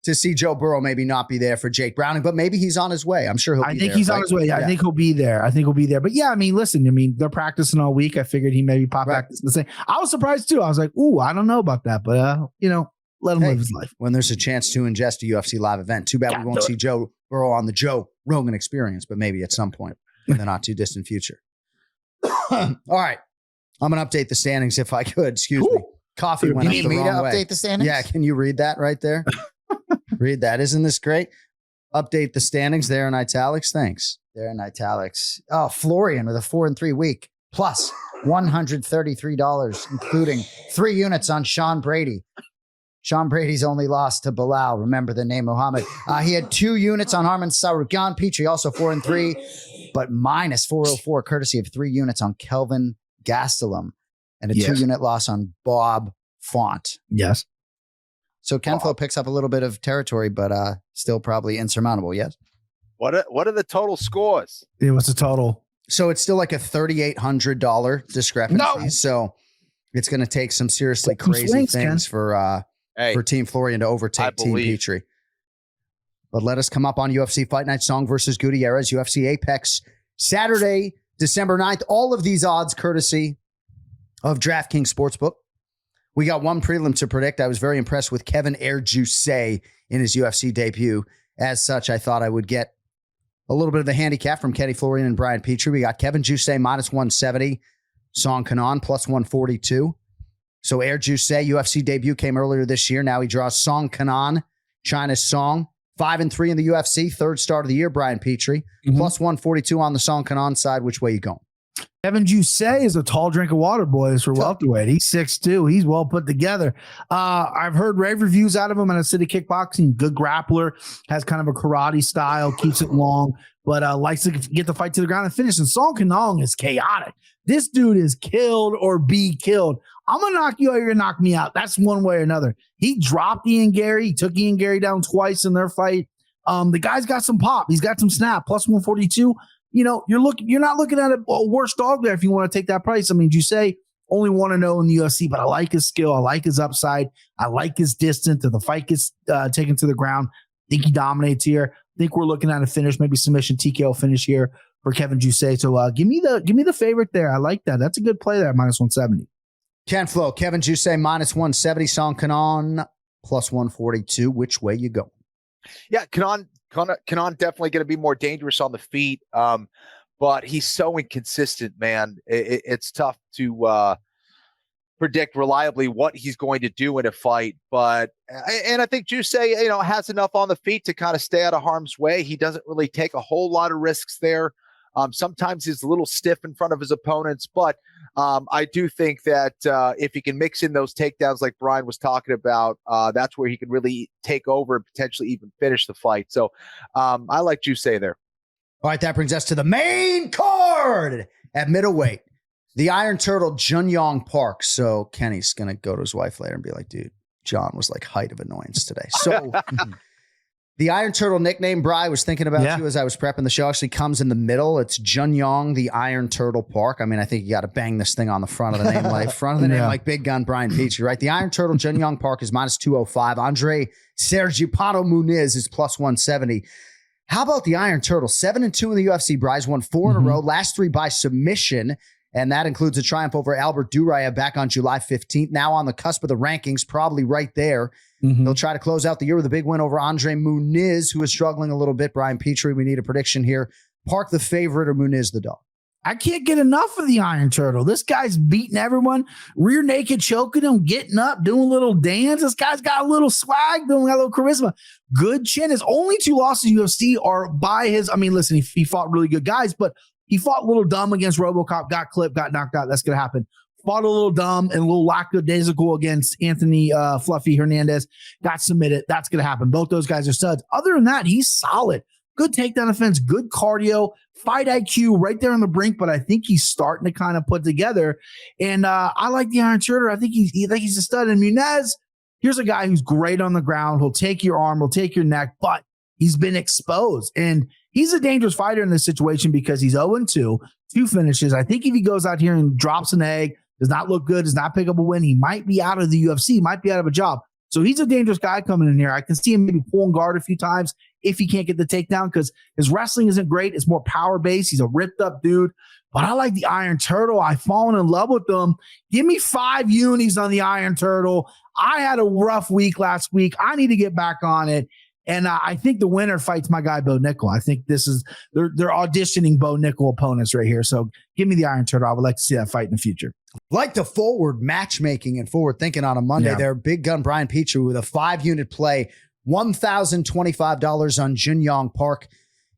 to see Joe Burrow maybe not be there for Jake Browning, but maybe he's on his way. I'm sure he'll be there. I think he's on his way. I think he'll be there. But yeah, I mean, listen, they're practicing all week. I figured he maybe pop back to the same. I was surprised too. I was like, ooh, I don't know about that, but let him live his life. When there's a chance to ingest a UFC live event, too bad we won't see Joe Burrow on the Joe Rogan Experience, but maybe at some point in the not too distant future. All right. I'm going to update the standings if I could. Excuse me. Coffee went up the wrong way. Update the standings? Yeah, can you read that right there? Read that. Isn't this great? Update the standings there in italics. Thanks. There in italics. Oh, Florian with a 4-3 week plus $133, including 3 units on Sean Brady. Sean Brady's only lost to Bilal. Remember the name Muhammad. He had 2 units on Arman Jon Petrie, also 4-3, but minus 404, courtesy of 3 units on Kelvin Gastelum and a 2-unit loss on Bob Font. Yes. So KenFlo picks up a little bit of territory, but still probably insurmountable. Yes. What are the total scores? It was a total. So it's still like a $3,800 discrepancy. No. So it's going to take some seriously crazy things for Team Florian to overtake Team Petrie. But let us come up on UFC Fight Night. Song versus Gutierrez, UFC Apex, Saturday, December 9th. All of these odds courtesy of DraftKings Sportsbook. We got one prelim to predict. I was very impressed with Kevin Air Juice in his UFC debut. As such, I thought I would get a little bit of the handicap from Kenny Florian and Brian Petrie. We got Kevin Juice minus 170, Song Kanan plus 142. So Air Juice UFC debut came earlier this year. Now he draws Song Kanan, China's Song, 5-3 in the UFC, third start of the year. Brian Petrie plus 142 on the Song Kanan side. Which way you going? Kevin Juice is a tall drink of water, boys, for welterweight. He's 6'2". He's well put together. I've heard rave reviews out of him at a City Kickboxing. Good grappler, has kind of a karate style, keeps it long, but likes to get the fight to the ground and finish. And Song Kanan is chaotic. This dude is killed or be killed. I'm going to knock you out, you're going to knock me out. That's one way or another. He dropped Ian Gary. He took Ian Gary down twice in their fight. The guy's got some pop. He's got some snap, plus 142. You're not looking at a worse dog there if you want to take that price. I mean, you say only 1-0 in the UFC, but I like his skill. I like his upside. I like his distance. If the fight gets taken to the ground, I think he dominates here. I think we're looking at a finish, maybe submission TKO finish here for Kevin Juice. So give me the favorite there. I like that. That's a good play there, minus 170. KenFlo, Kevin Juice minus 170, Song Kanan plus 142. Which way you go? Yeah, Kanan definitely going to be more dangerous on the feet, but he's so inconsistent, man. It's tough to predict reliably what he's going to do in a fight. But I think Juice, has enough on the feet to kind of stay out of harm's way. He doesn't really take a whole lot of risks there. Sometimes he's a little stiff in front of his opponents, but I do think that if he can mix in those takedowns like Brian was talking about, that's where he can really take over and potentially even finish the fight. So I like Juice there. All right, that brings us to the main card at middleweight. The Iron Turtle, Jun Yong Park. So Kenny's going to go to his wife later and be like, dude, John was like height of annoyance today. So The Iron Turtle nickname, Bri, I was thinking about you as I was prepping the show, actually comes in the middle. It's Junyong, the Iron Turtle Park. I mean, I think you got to bang this thing on the front of the name, like Big Gun Brian Petrie, right? The Iron Turtle Junyong Park is minus 205. Andre Sergipano Muniz is plus 170. How about the Iron Turtle? 7-2 in the UFC, Bry's won 4 in a row, last 3 by submission. And that includes a triumph over Albert Duraya back on July 15th. Now on the cusp of the rankings, probably right there. They'll try to close out the year with a big win over Andre Muniz, who is struggling a little bit. Brian Petrie, we need a prediction here. Park the favorite or Muniz the dog? I can't get enough of the Iron Turtle. This guy's beating everyone, rear naked choking him, getting up, doing a little dance. This guy's got a little swag, doing a little charisma. Good chin. His only 2 losses in UFC are by his, I mean, listen, he fought really good guys, but he fought a little dumb against RoboCop, got clipped, got knocked out. That's going to happen. Fought a little dumb and a little lackadaisical against Anthony Fluffy Hernandez. Got submitted. That's going to happen. Both those guys are studs. Other than that, he's solid. Good takedown defense, good cardio, fight IQ right there on the brink, but I think he's starting to kind of put together. And I like the Iron Turtle. I think he's a stud. And Muniz, here's a guy who's great on the ground. He'll take your arm, he'll take your neck, but he's been exposed. And he's a dangerous fighter in this situation because he's 0-2, 2 finishes. I think if he goes out here and drops an egg, does not look good, does not pick up a win, he might be out of the UFC, might be out of a job. So he's a dangerous guy coming in here. I can see him maybe pulling guard a few times if he can't get the takedown because his wrestling isn't great. It's more power-based. He's a ripped-up dude. But I like the Iron Turtle. I've fallen in love with them. Give me 5 unis on the Iron Turtle. I had a rough week last week. I need to get back on it. And I think the winner fights my guy, Bo Nickel. I think this is, they're auditioning Bo Nickel opponents right here. So give me the Iron Turtle. I would like to see that fight in the future. Like the forward matchmaking and forward thinking on a Monday there. Big Gun Brian Petrie with a 5-unit play, $1,025 on Junyong Park.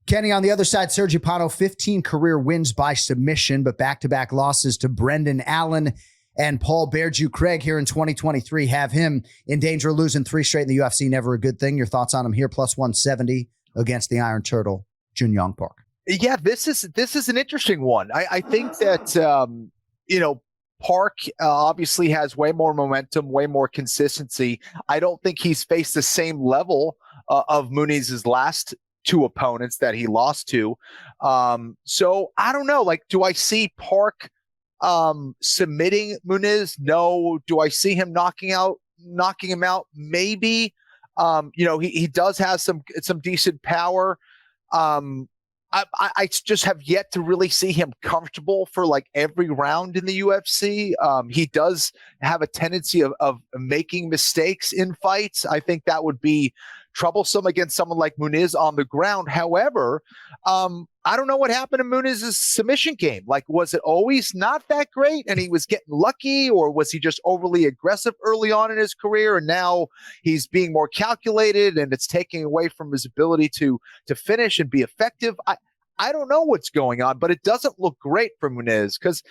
Kenny on the other side, Sergipano, 15 career wins by submission, but back-to-back losses to Brendan Allen and Paul Bearju. Craig here in 2023 have him in danger of losing 3 straight in the UFC. Never a good thing. Your thoughts on him here, plus 170 against the Iron Turtle, Junyong Park. Yeah, this is an interesting one. I think that, Park obviously has way more momentum, way more consistency. I don't think he's faced the same level of Muniz's last 2 opponents that he lost to. So I don't know. Like, do I see Park submitting Muniz? No. Do I see him knocking him out? Maybe. He does have some decent power. I just have yet to really see him comfortable for like every round in the UFC. He does have a tendency of making mistakes in fights. I think that would be troublesome against someone like Muniz on the ground. However, I don't know what happened to Muniz's submission game. Like, was it always not that great and he was getting lucky, or was he just overly aggressive early on in his career and now he's being more calculated and it's taking away from his ability to finish and be effective? I don't know what's going on, but it doesn't look great for Muniz because,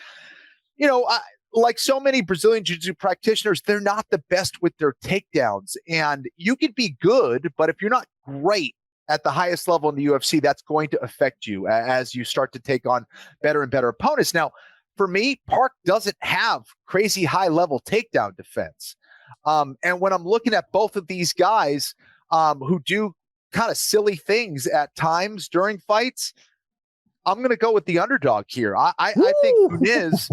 like so many Brazilian Jiu-Jitsu practitioners, they're not the best with their takedowns. And you could be good, but if you're not great at the highest level in the UFC, that's going to affect you as you start to take on better and better opponents. Now, for me, Park doesn't have crazy high-level takedown defense. And when I'm looking at both of these guys who do kind of silly things at times during fights, I'm going to go with the underdog here. I think Muniz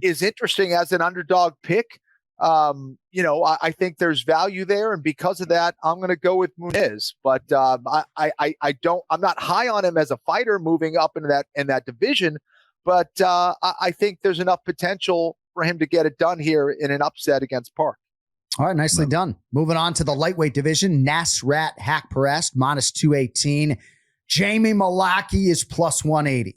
is interesting as an underdog pick. I think there's value there, and because of that, I'm going to go with Muniz. But I'm not high on him as a fighter moving up in that division. But I think there's enough potential for him to get it done here in an upset against Park. All right, nicely done. Moving on to the lightweight division, Nasrat Haqparast, minus 218. Jamie Mullarkey is plus 180.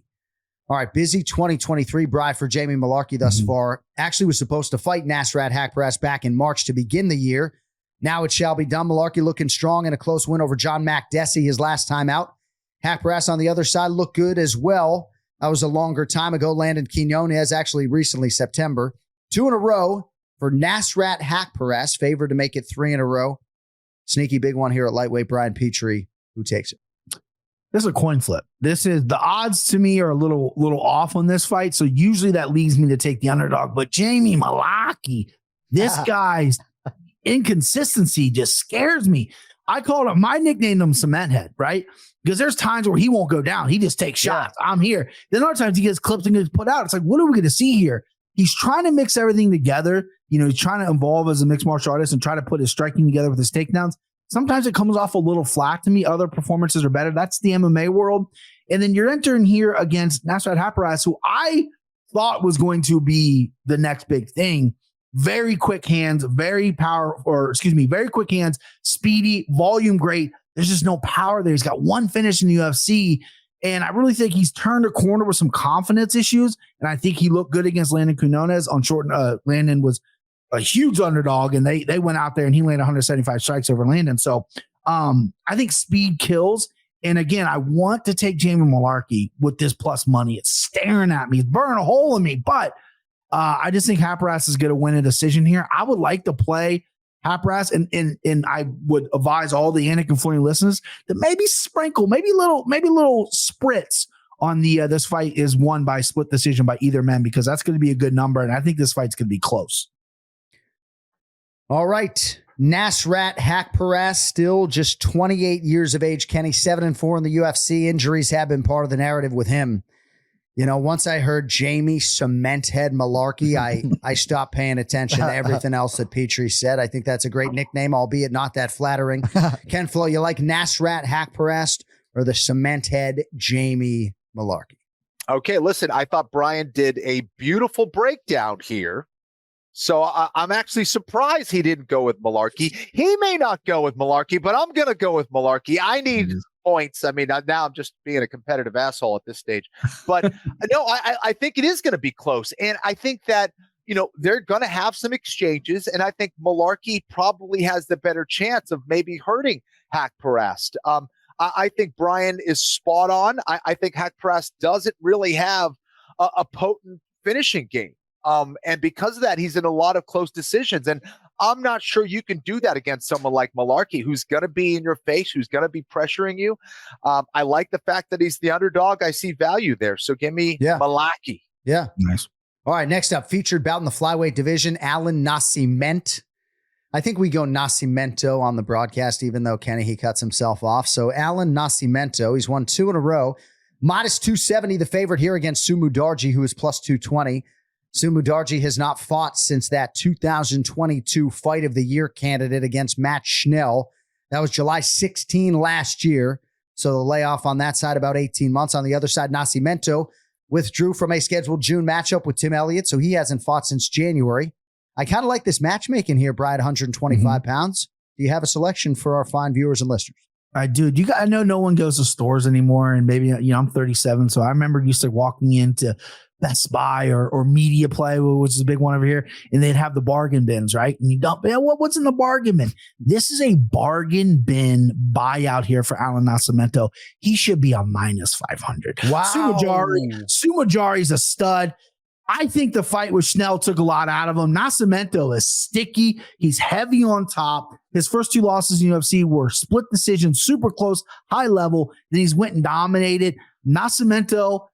All right, busy 2023, Bri, for Jamie Mullarkey thus far. Actually was supposed to fight Nasrat Haqparast back in March to begin the year. Now it shall be done. Mullarkey looking strong in a close win over John Makdessi his last time out. Haqparast on the other side looked good as well. That was a longer time ago. Landon Quinones actually recently, September. 2 in a row for Nasrat Haqparast, favored to make it 3 in a row. Sneaky big one here at lightweight. Brian Petrie, who takes it? This is a coin flip. This is the odds to me are a little off on this fight. So usually that leads me to take the underdog. But Jamie Mullarkey, this guy's inconsistency just scares me. I called him, my nickname him Cement Head, right? Because there's times where he won't go down. He just takes shots. I'm here. Then other times he gets clipped and gets put out. It's like, what are we going to see here? He's trying to mix everything together. He's trying to evolve as a mixed martial artist and try to put his striking together with his takedowns. Sometimes it comes off a little flat to me. Other performances are better. That's the MMA world. And then you're entering here against Nasrat Haqparast, who I thought was going to be the next big thing. Very quick hands, very quick hands, speedy, volume great. There's just no power there. He's got one finish in the UFC. And I really think he's turned a corner with some confidence issues. And I think he looked good against Landon Quinones on short. Landon was a huge underdog, and they went out there and he landed 175 strikes over Landon. So I think speed kills. And again, I want to take Jamie Malarkey with this plus money. It's staring at me. It's burning a hole in me. But I just think Haqparast is going to win a decision here. I would like to play Haqparast, and I would advise all the Anik and Florian listeners that maybe sprinkle, maybe little spritz on the this fight is won by split decision by either man, because that's going to be a good number, and I think this fight's going to be close. All right. Nasrat Haqparast, still just 28 years of age. Kenny, 7-4 in the UFC. Injuries have been part of the narrative with him. Once I heard Jamie Cement Head Malarkey, I stopped paying attention to everything else that Petrie said. I think that's a great nickname, albeit not that flattering. KenFlo, you like Nasrat Haqparast or the Cement Head Jamie Malarkey? Okay, listen, I thought Brian did a beautiful breakdown here. So I'm actually surprised he didn't go with Malarkey. He may not go with Malarkey, but I'm going to go with Malarkey. I need points. I mean, now I'm just being a competitive asshole at this stage. But no, I think it is going to be close. And I think that, they're going to have some exchanges. And I think Malarkey probably has the better chance of maybe hurting Haqparast. I think Brian is spot on. I think Haqparast doesn't really have a potent finishing game. And because of that, he's in a lot of close decisions. And I'm not sure you can do that against someone like Malarkey, who's going to be in your face, who's going to be pressuring you. I like the fact that he's the underdog. I see value there. So give me Malarkey. Yeah. Nice. All right. Next up, featured bout in the flyweight division, Alan Nascimento. I think we go Nascimento on the broadcast, even though Kenny, he cuts himself off. So Alan Nascimento, he's won 2 in a row. Minus 270, the favorite here against Sumu Darji, who is plus 220. Sumu Darji has not fought since that 2022 Fight of the Year candidate against Matt Schnell. That was July 16 last year. So the layoff on that side, about 18 months. On the other side, Nascimento withdrew from a scheduled June matchup with Tim Elliott, so he hasn't fought since January. I kind of like this matchmaking here, Brian, 125 pounds. Do you have a selection for our fine viewers and listeners? I do. I know no one goes to stores anymore, and maybe, I'm 37, so I remember used to walking into Best Buy or Media Play, which is a big one over here, and they'd have the bargain bins, right? And you dump, what's in the bargain bin? This is a bargain bin buyout here for Alan Nascimento. He should be a minus 500. Wow. Sumajari's a stud. I think the fight with Schnell took a lot out of him. Nascimento is sticky. He's heavy on top. His first 2 losses in UFC were split decisions, super close, high level. Then he's went and dominated. Nascimento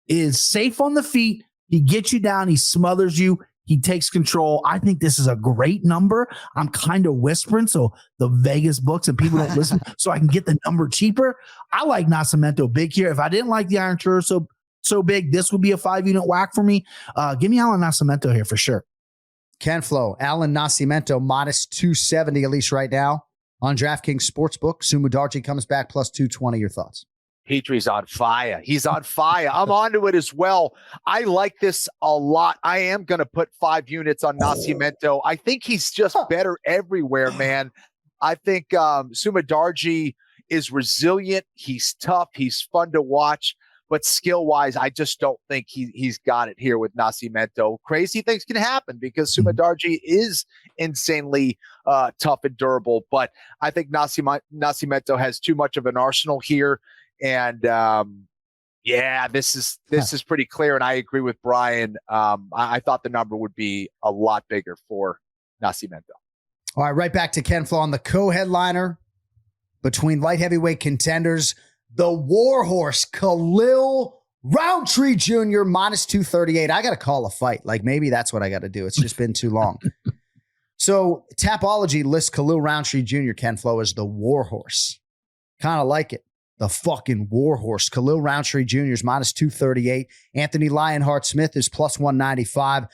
is safe on the feet. He gets you down. He smothers you. He takes control. I think this is a great number. I'm kind of whispering so the Vegas books and people don't listen so I can get the number cheaper. I like Nascimento big here. If I didn't like the Iron Tour so big, this would be a 5-unit whack for me. Give me Alan Nascimento here for sure. KenFlo, Alan Nascimento, minus 270, at least right now. On DraftKings Sportsbook, Sumu Darji comes back plus 220. Your thoughts? Petrie's on fire. He's on fire. I'm onto it as well. I like this a lot. I am going to put 5 units on Nascimento. I think he's just better everywhere, man. I think Sumu Darji is resilient. He's tough. He's fun to watch. But skill-wise, I just don't think he's got it here with Nascimento. Crazy things can happen because Sumu Darji is insanely tough and durable. But I think Nascimento has too much of an arsenal here. And this is pretty clear. And I agree with Brian. I thought the number would be a lot bigger for Nascimento. All right, right back to KenFlo on the co-headliner between light heavyweight contenders. The Warhorse, Khalil Roundtree Jr., minus 238. I got to call a fight. Like, maybe that's what I got to do. It's just been too long. So Tapology lists Khalil Roundtree Jr., KenFlo, as the warhorse. Kind of like it. The fucking warhorse. Khalil Roundtree Jr. is minus 238. Anthony Lionheart Smith is plus 195.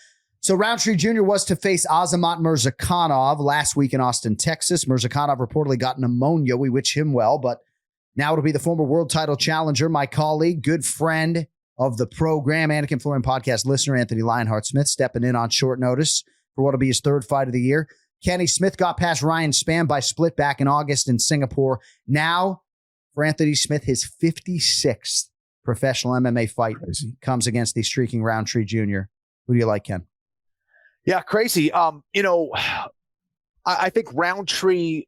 So Roundtree Jr. was to face Azamat Mirzakhanov last week in Austin, Texas. Mirzakhanov reportedly got pneumonia. We wish him well, but now it'll be the former world title challenger, my colleague, good friend of the program, AnikFlorianPodcast listener, Anthony Lionheart Smith, stepping in on short notice for what'll be his third fight of the year. Kenny Smith got past Ryan Spann by split back in August in Singapore. Now, for Anthony Smith, his 56th professional MMA fight comes against the streaking Roundtree Jr. Who do you like, Ken? Yeah, crazy. I think Roundtree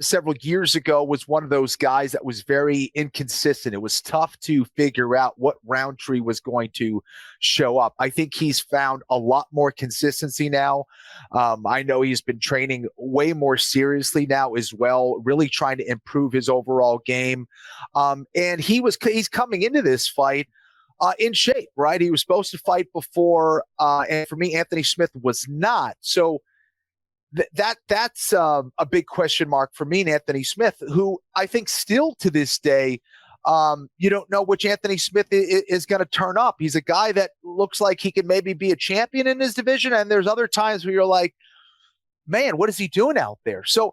several years ago was one of those guys that was very inconsistent. It was tough to figure out what Roundtree was going to show up. I think he's found a lot more consistency now. I know he's been training way more seriously now as well, really trying to improve his overall game. And he's coming into this fight in shape, right? He was supposed to fight before, and for me, Anthony Smith was not. So that's a big question mark for me and Anthony Smith, who I think still to this day, you don't know which Anthony Smith is going to turn up. He's a guy that looks like he could maybe be a champion in his division, and there's other times where you're like, man, what is he doing out there? So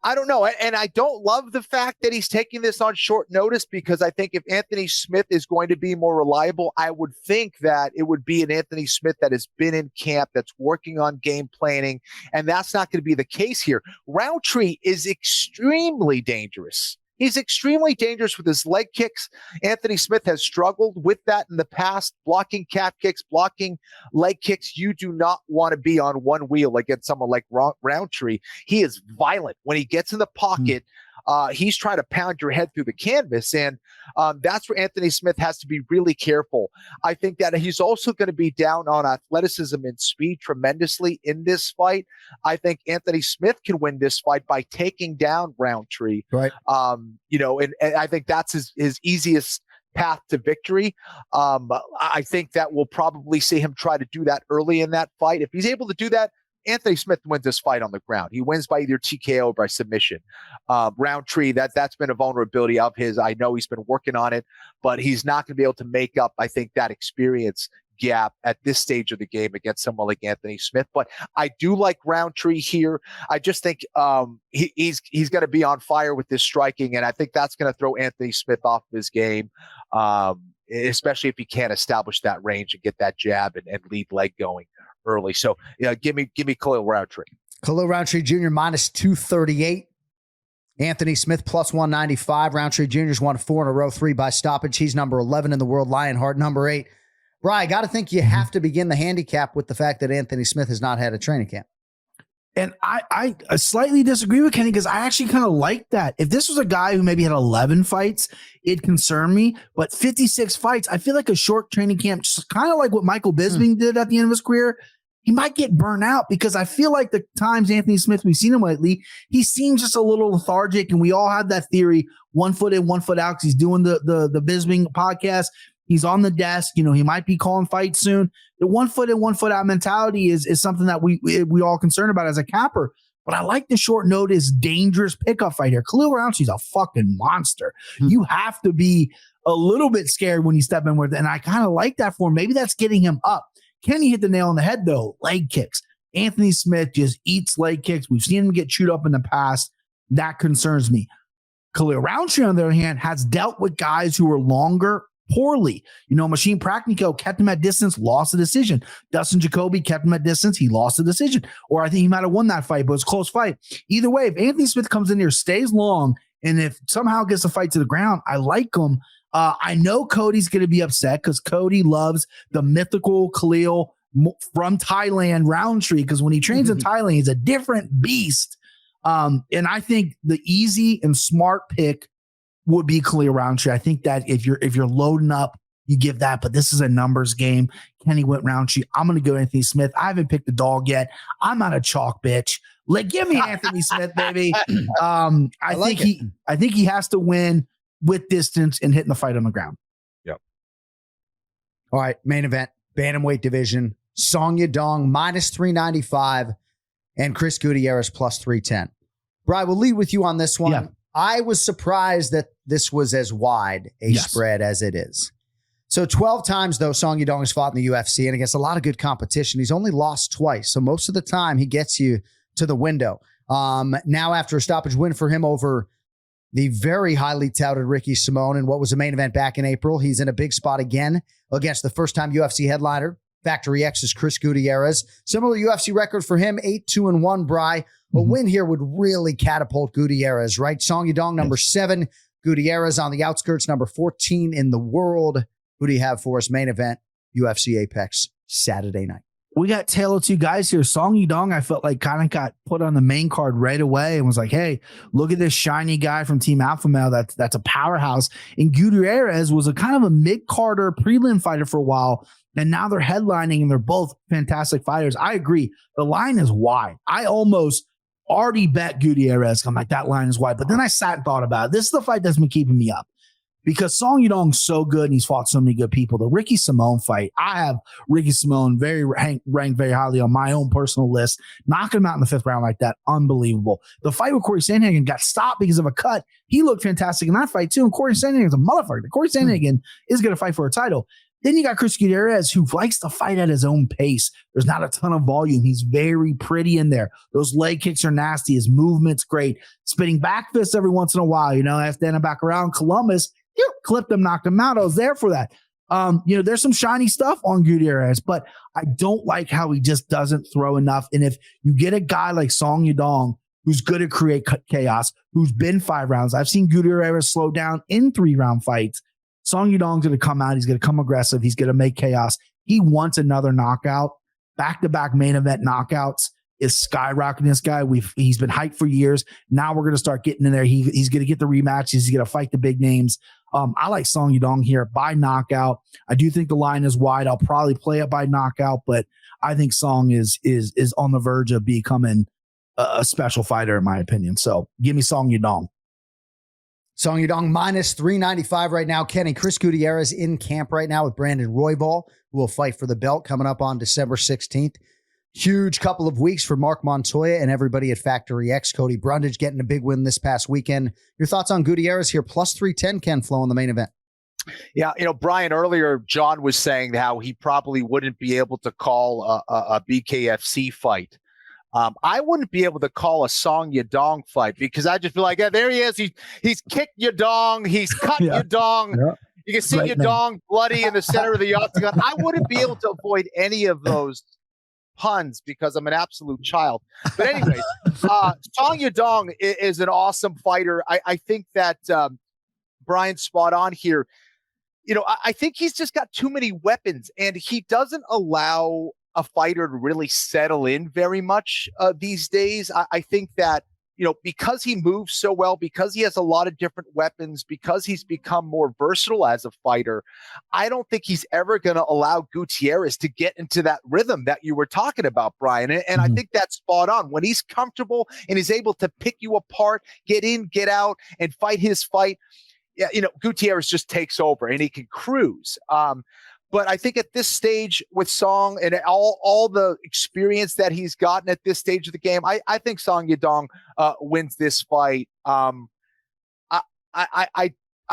I don't know. And I don't love the fact that he's taking this on short notice, because I think if Anthony Smith is going to be more reliable, I would think that it would be an Anthony Smith that has been in camp, that's working on game planning, and that's not going to be the case here. Roundtree is extremely dangerous. He's extremely dangerous with his leg kicks. Anthony Smith has struggled with that in the past, blocking calf kicks, blocking leg kicks. You do not want to be on one wheel against someone like Roundtree. He is violent. When he gets in the pocket, he's trying to pound your head through the canvas. And that's where Anthony Smith has to be really careful. I think that he's also going to be down on athleticism and speed tremendously in this fight. I think Anthony Smith can win this fight by taking down Roundtree. Right. And I think that's his easiest path to victory. I think that we'll probably see him try to do that early in that fight. If he's able to do that, Anthony Smith wins this fight on the ground. He wins by either TKO or by submission. Roundtree, that's been a vulnerability of his. I know he's been working on it, but he's not going to be able to make up, I think, that experience gap at this stage of the game against someone like Anthony Smith. But I do like Roundtree here. I just think he's going to be on fire with this striking, and I think that's going to throw Anthony Smith off of his game, especially if he can't establish that range and get that jab and lead leg going early. So give me Khalil Roundtree. Khalil Roundtree Jr. minus 238. Anthony Smith plus 195. Roundtree Jr.'s won 4 in a row, 3 by stoppage. He's number 11 in the world. Lionheart number 8. Brian, I got to think you have to begin the handicap with the fact that Anthony Smith has not had a training camp. And I slightly disagree with Kenny, because I actually kind of like that. If this was a guy who maybe had 11 fights, it'd concern me. But 56 fights, I feel like a short training camp, just kind of like what Michael Bisping did at the end of his career, he might get burnt out, because I feel like the times Anthony Smith, we've seen him lately, he seems just a little lethargic. And we all have that theory, 1 foot in, 1 foot out, because he's doing the Bisping podcast. He's on the desk. He might be calling fights soon. The 1 foot in, 1 foot out mentality is something that we all concerned about as a capper. But I like the short notice, dangerous pickup fight here. Khalil Rountree's a fucking monster. You have to be a little bit scared when you step in with it. And I kind of like that for him. Maybe that's getting him up. Kenny hit the nail on the head, though. Leg kicks. Anthony Smith just eats leg kicks. We've seen him get chewed up in the past. That concerns me. Khalil Roundtree, on the other hand, has dealt with guys who are longer poorly. Machine Prakniko kept him at distance, lost the decision. Dustin Jacoby kept him at distance, he lost the decision. Or I think he might have won that fight, but it's a close fight. Either way, if Anthony Smith comes in here, stays long, and if somehow gets the fight to the ground, I like him. I know Cody's going to be upset, because Cody loves the mythical Khalil from Thailand, Roundtree, because when he trains in Thailand, he's a different beast. And I think the easy and smart pick would be Khalil Roundtree. I think that if you're loading up, you give that, but this is a numbers game. Kenny went Roundtree. I'm going to go Anthony Smith. I haven't picked the dog yet. I'm not a chalk bitch. Give me Anthony Smith, baby. I think he has to win with distance and hitting the fight on the ground. Yep. All right, main event, bantamweight division. Song Yadong minus 395 and Chris Gutierrez plus 310. Bri, we'll lead with you on this one. Yeah. I was surprised that this was as wide a spread as it is. So 12 times, though, Song Yadong has fought in the UFC and against a lot of good competition. He's only lost twice. So most of the time, he gets you to the window. Now, after a stoppage win for him over the very highly touted Ricky Simón in what was a main event back in April, he's in a big spot again against the first-time UFC headliner, Factory X's Chris Gutierrez. Similar UFC record for him, 8-2-1, Bri. A win here would really catapult Gutierrez, right? Song Yadong, number 7. Gutierrez on the outskirts, number 14 in the world. Who do you have for us? Main event, UFC Apex, Saturday night. We got Tale of Two Guys here. Song Yadong, I felt like kind of got put on the main card right away and was like, hey, look at this shiny guy from Team Alpha Male. That's a powerhouse. And Gutierrez was a kind of a mid-carder prelim fighter for a while. And now they're headlining and they're both fantastic fighters. I agree. The line is wide. I almost already bet Gutierrez. I'm like, that line is wide. But then I sat and thought about it. This is the fight that's been keeping me up because Song Yadong's so good and he's fought so many good people. The Ricky Simón fight, I have Ricky Simón ranked very highly on my own personal list. Knocking him out in the 5th round like that, unbelievable. The fight with Corey Sandhagen got stopped because of a cut. He looked fantastic in that fight too. And Corey Sandhagen's a motherfucker. Corey Sandhagen is going to fight for a title. Then you got Chris Gutierrez, who likes to fight at his own pace. There's not a ton of volume. He's very pretty in there. Those leg kicks are nasty. His movement's great. Spinning back fists every once in a while. After then back around Columbus, clipped him, knocked him out. I was there for that. There's some shiny stuff on Gutierrez, but I don't like how he just doesn't throw enough. And if you get a guy like Song Yadong, who's good at create chaos, who's been 5 rounds, I've seen Gutierrez slow down in 3-round fights. Song Yadong's going to come out. He's going to come aggressive. He's going to make chaos. He wants another knockout. Back-to-back main event knockouts is skyrocketing this guy. He's been hyped for years. Now we're going to start getting in there. He's going to get the rematches. He's going to fight the big names. I like Song Yadong here by knockout. I do think the line is wide. I'll probably play it by knockout, but I think Song is on the verge of becoming a special fighter in my opinion. So give me Song Yadong. Song Yadong minus 395 right now. Kenny, Chris Gutierrez in camp right now with Brandon Roybal, who will fight for the belt coming up on December 16th. Huge couple of weeks for Mark Montoya and everybody at Factory X. Cody Brundage getting a big win this past weekend. Your thoughts on Gutierrez here? Plus 310, KenFlo in the main event. Yeah, Brian, earlier, John was saying how he probably wouldn't be able to call a BKFC fight. I wouldn't be able to call a Song Yadong fight because I'd just be like, yeah, there he is. He's kicked Yadong. He's cut Yadong. Yeah. You can see Yadong bloody in the center of the octagon. I wouldn't be able to avoid any of those puns because I'm an absolute child. But anyways, Song Yadong is an awesome fighter. I think that Brian's spot on here. I think he's just got too many weapons and he doesn't allow a fighter to really settle in very much these days. I think that, because he moves so well, because he has a lot of different weapons, because he's become more versatile as a fighter, I don't think he's ever going to allow Gutierrez to get into that rhythm that you were talking about, Brian. And I think that's spot on. When he's comfortable and he's able to pick you apart, get in, get out, and fight his fight, Gutierrez just takes over and he can cruise. But I think at this stage with Song and all the experience that he's gotten at this stage of the game, I think Song Yadong wins this fight. I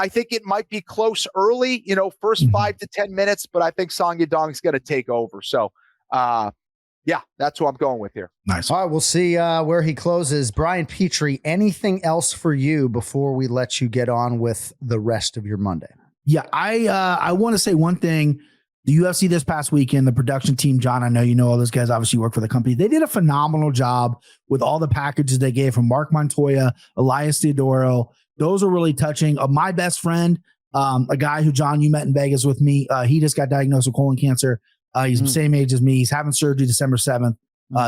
think it might be close early, first 5 to 10 minutes, but I think Song Yadong is going to take over. So, that's who I'm going with here. Nice. All right, we'll see where he closes. Brian Petrie, anything else for you before we let you get on with the rest of your Monday? Yeah, I want to say one thing. The UFC this past weekend, the production team, John, I know you know all those guys obviously work for the company. They did a phenomenal job with all the packages they gave from Mark Montoya, Elias Theodoro. Those are really touching. My best friend, a guy who, John, you met in Vegas with me, he just got diagnosed with colon cancer. He's the same age as me. He's having surgery December 7th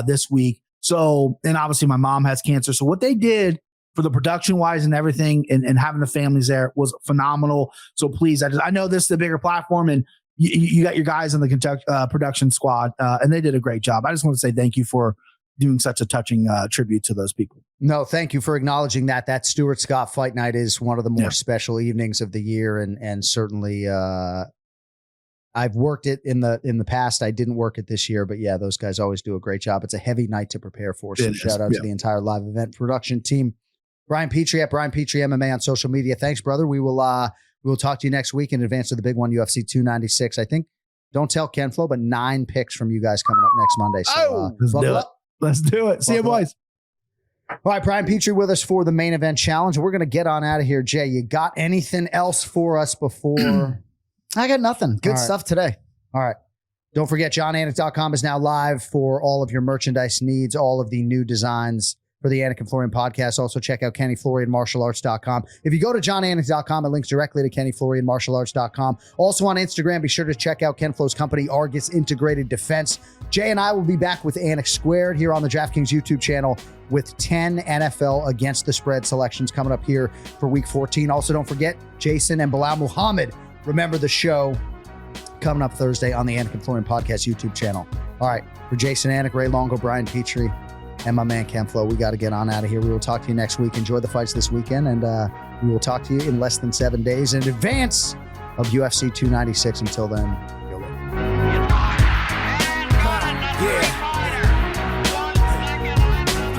this week. So, and obviously my mom has cancer. So what they did for the production wise and everything and having the families there was phenomenal. So please, I know this is the bigger platform and you got your guys in the production squad and they did a great job. I just want to say thank you for doing such a touching tribute to those people. No, thank you for acknowledging that. That Stuart Scott fight night is one of the more special evenings of the year and certainly I've worked it in the past. I didn't work it this year, but yeah, those guys always do a great job. It's a heavy night to prepare for. So shout out to the entire live event production team. Brian Petrie at Brian Petrie MMA on social media. Thanks, brother. We will talk to you next week in advance of the big one, UFC 296. I think, don't tell KenFlo, but 9 picks from you guys coming up next Monday. So Let's do it. See you, boys. All right, Brian Petrie with us for the main event challenge. We're going to get on out of here. Jay, you got anything else for us before? I got nothing. Good All right. stuff today. All right. Don't forget, JonAnik.com is now live for all of your merchandise needs, all of the new designs for the Anik and Florian podcast. Also, check out KennyFlorianMartialArts.com. If you go to JonAnik.com, it links directly to KennyFlorianMartialArts.com. Also on Instagram, be sure to check out KenFlo's company, Argus Integrated Defense. Jay and I will be back with Anik Squared here on the DraftKings YouTube channel with 10 NFL against the spread selections coming up here for week 14. Also, don't forget, Jason and Bilal Muhammad. Remember the show coming up Thursday on the Anik and Florian podcast YouTube channel. All right, for Jason Anik, Ray Longo, Brian Petrie, and my man KenFlo, we got to get on out of here. We will talk to you next week. Enjoy the fights this weekend, and we will talk to you in less than 7 days in advance of UFC 296. Until then, go later.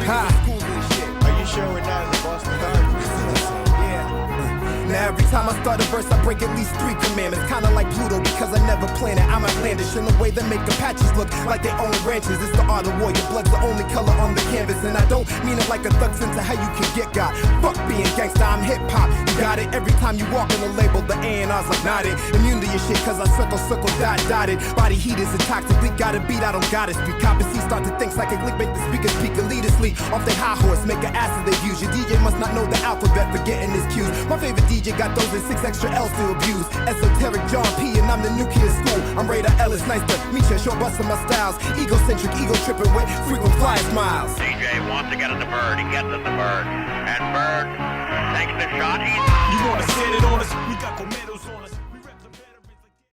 Are you sure we're not in the Boston Garden? Now every time I start a verse, I break at least 3 commandments. Kinda like Pluto because I never planned it. I'm outlandish in the way that make Apaches look like they own ranches. It's the art of war. Your blood's the only color on the canvas. And I don't mean it like a thug sense of how you can get got. Fuck being gangsta, I'm hip-hop. You got it every time you walk in the label. The A&R's like nodded. Immune to your shit cause I circle, dotted. Body heat is intoxic. We got a beat, I don't gotta speak. Coppers see start to think psychic lick, make the speakers speak elitistly. Off their high horse, make an ass of their views. Your DJ must not know the alphabet, forgetting his cues. My favorite DJ got those and 6 extra L's to abuse. Esoteric John P. and I'm the new kid school. I'm Raider Ellis, nice to meet you. Show busting my styles. Egocentric, ego tripping with frequent fly smiles. DJ wants to get at the bird. He gets at the bird. And bird takes the shot. You wanna set it on us? We got Comero.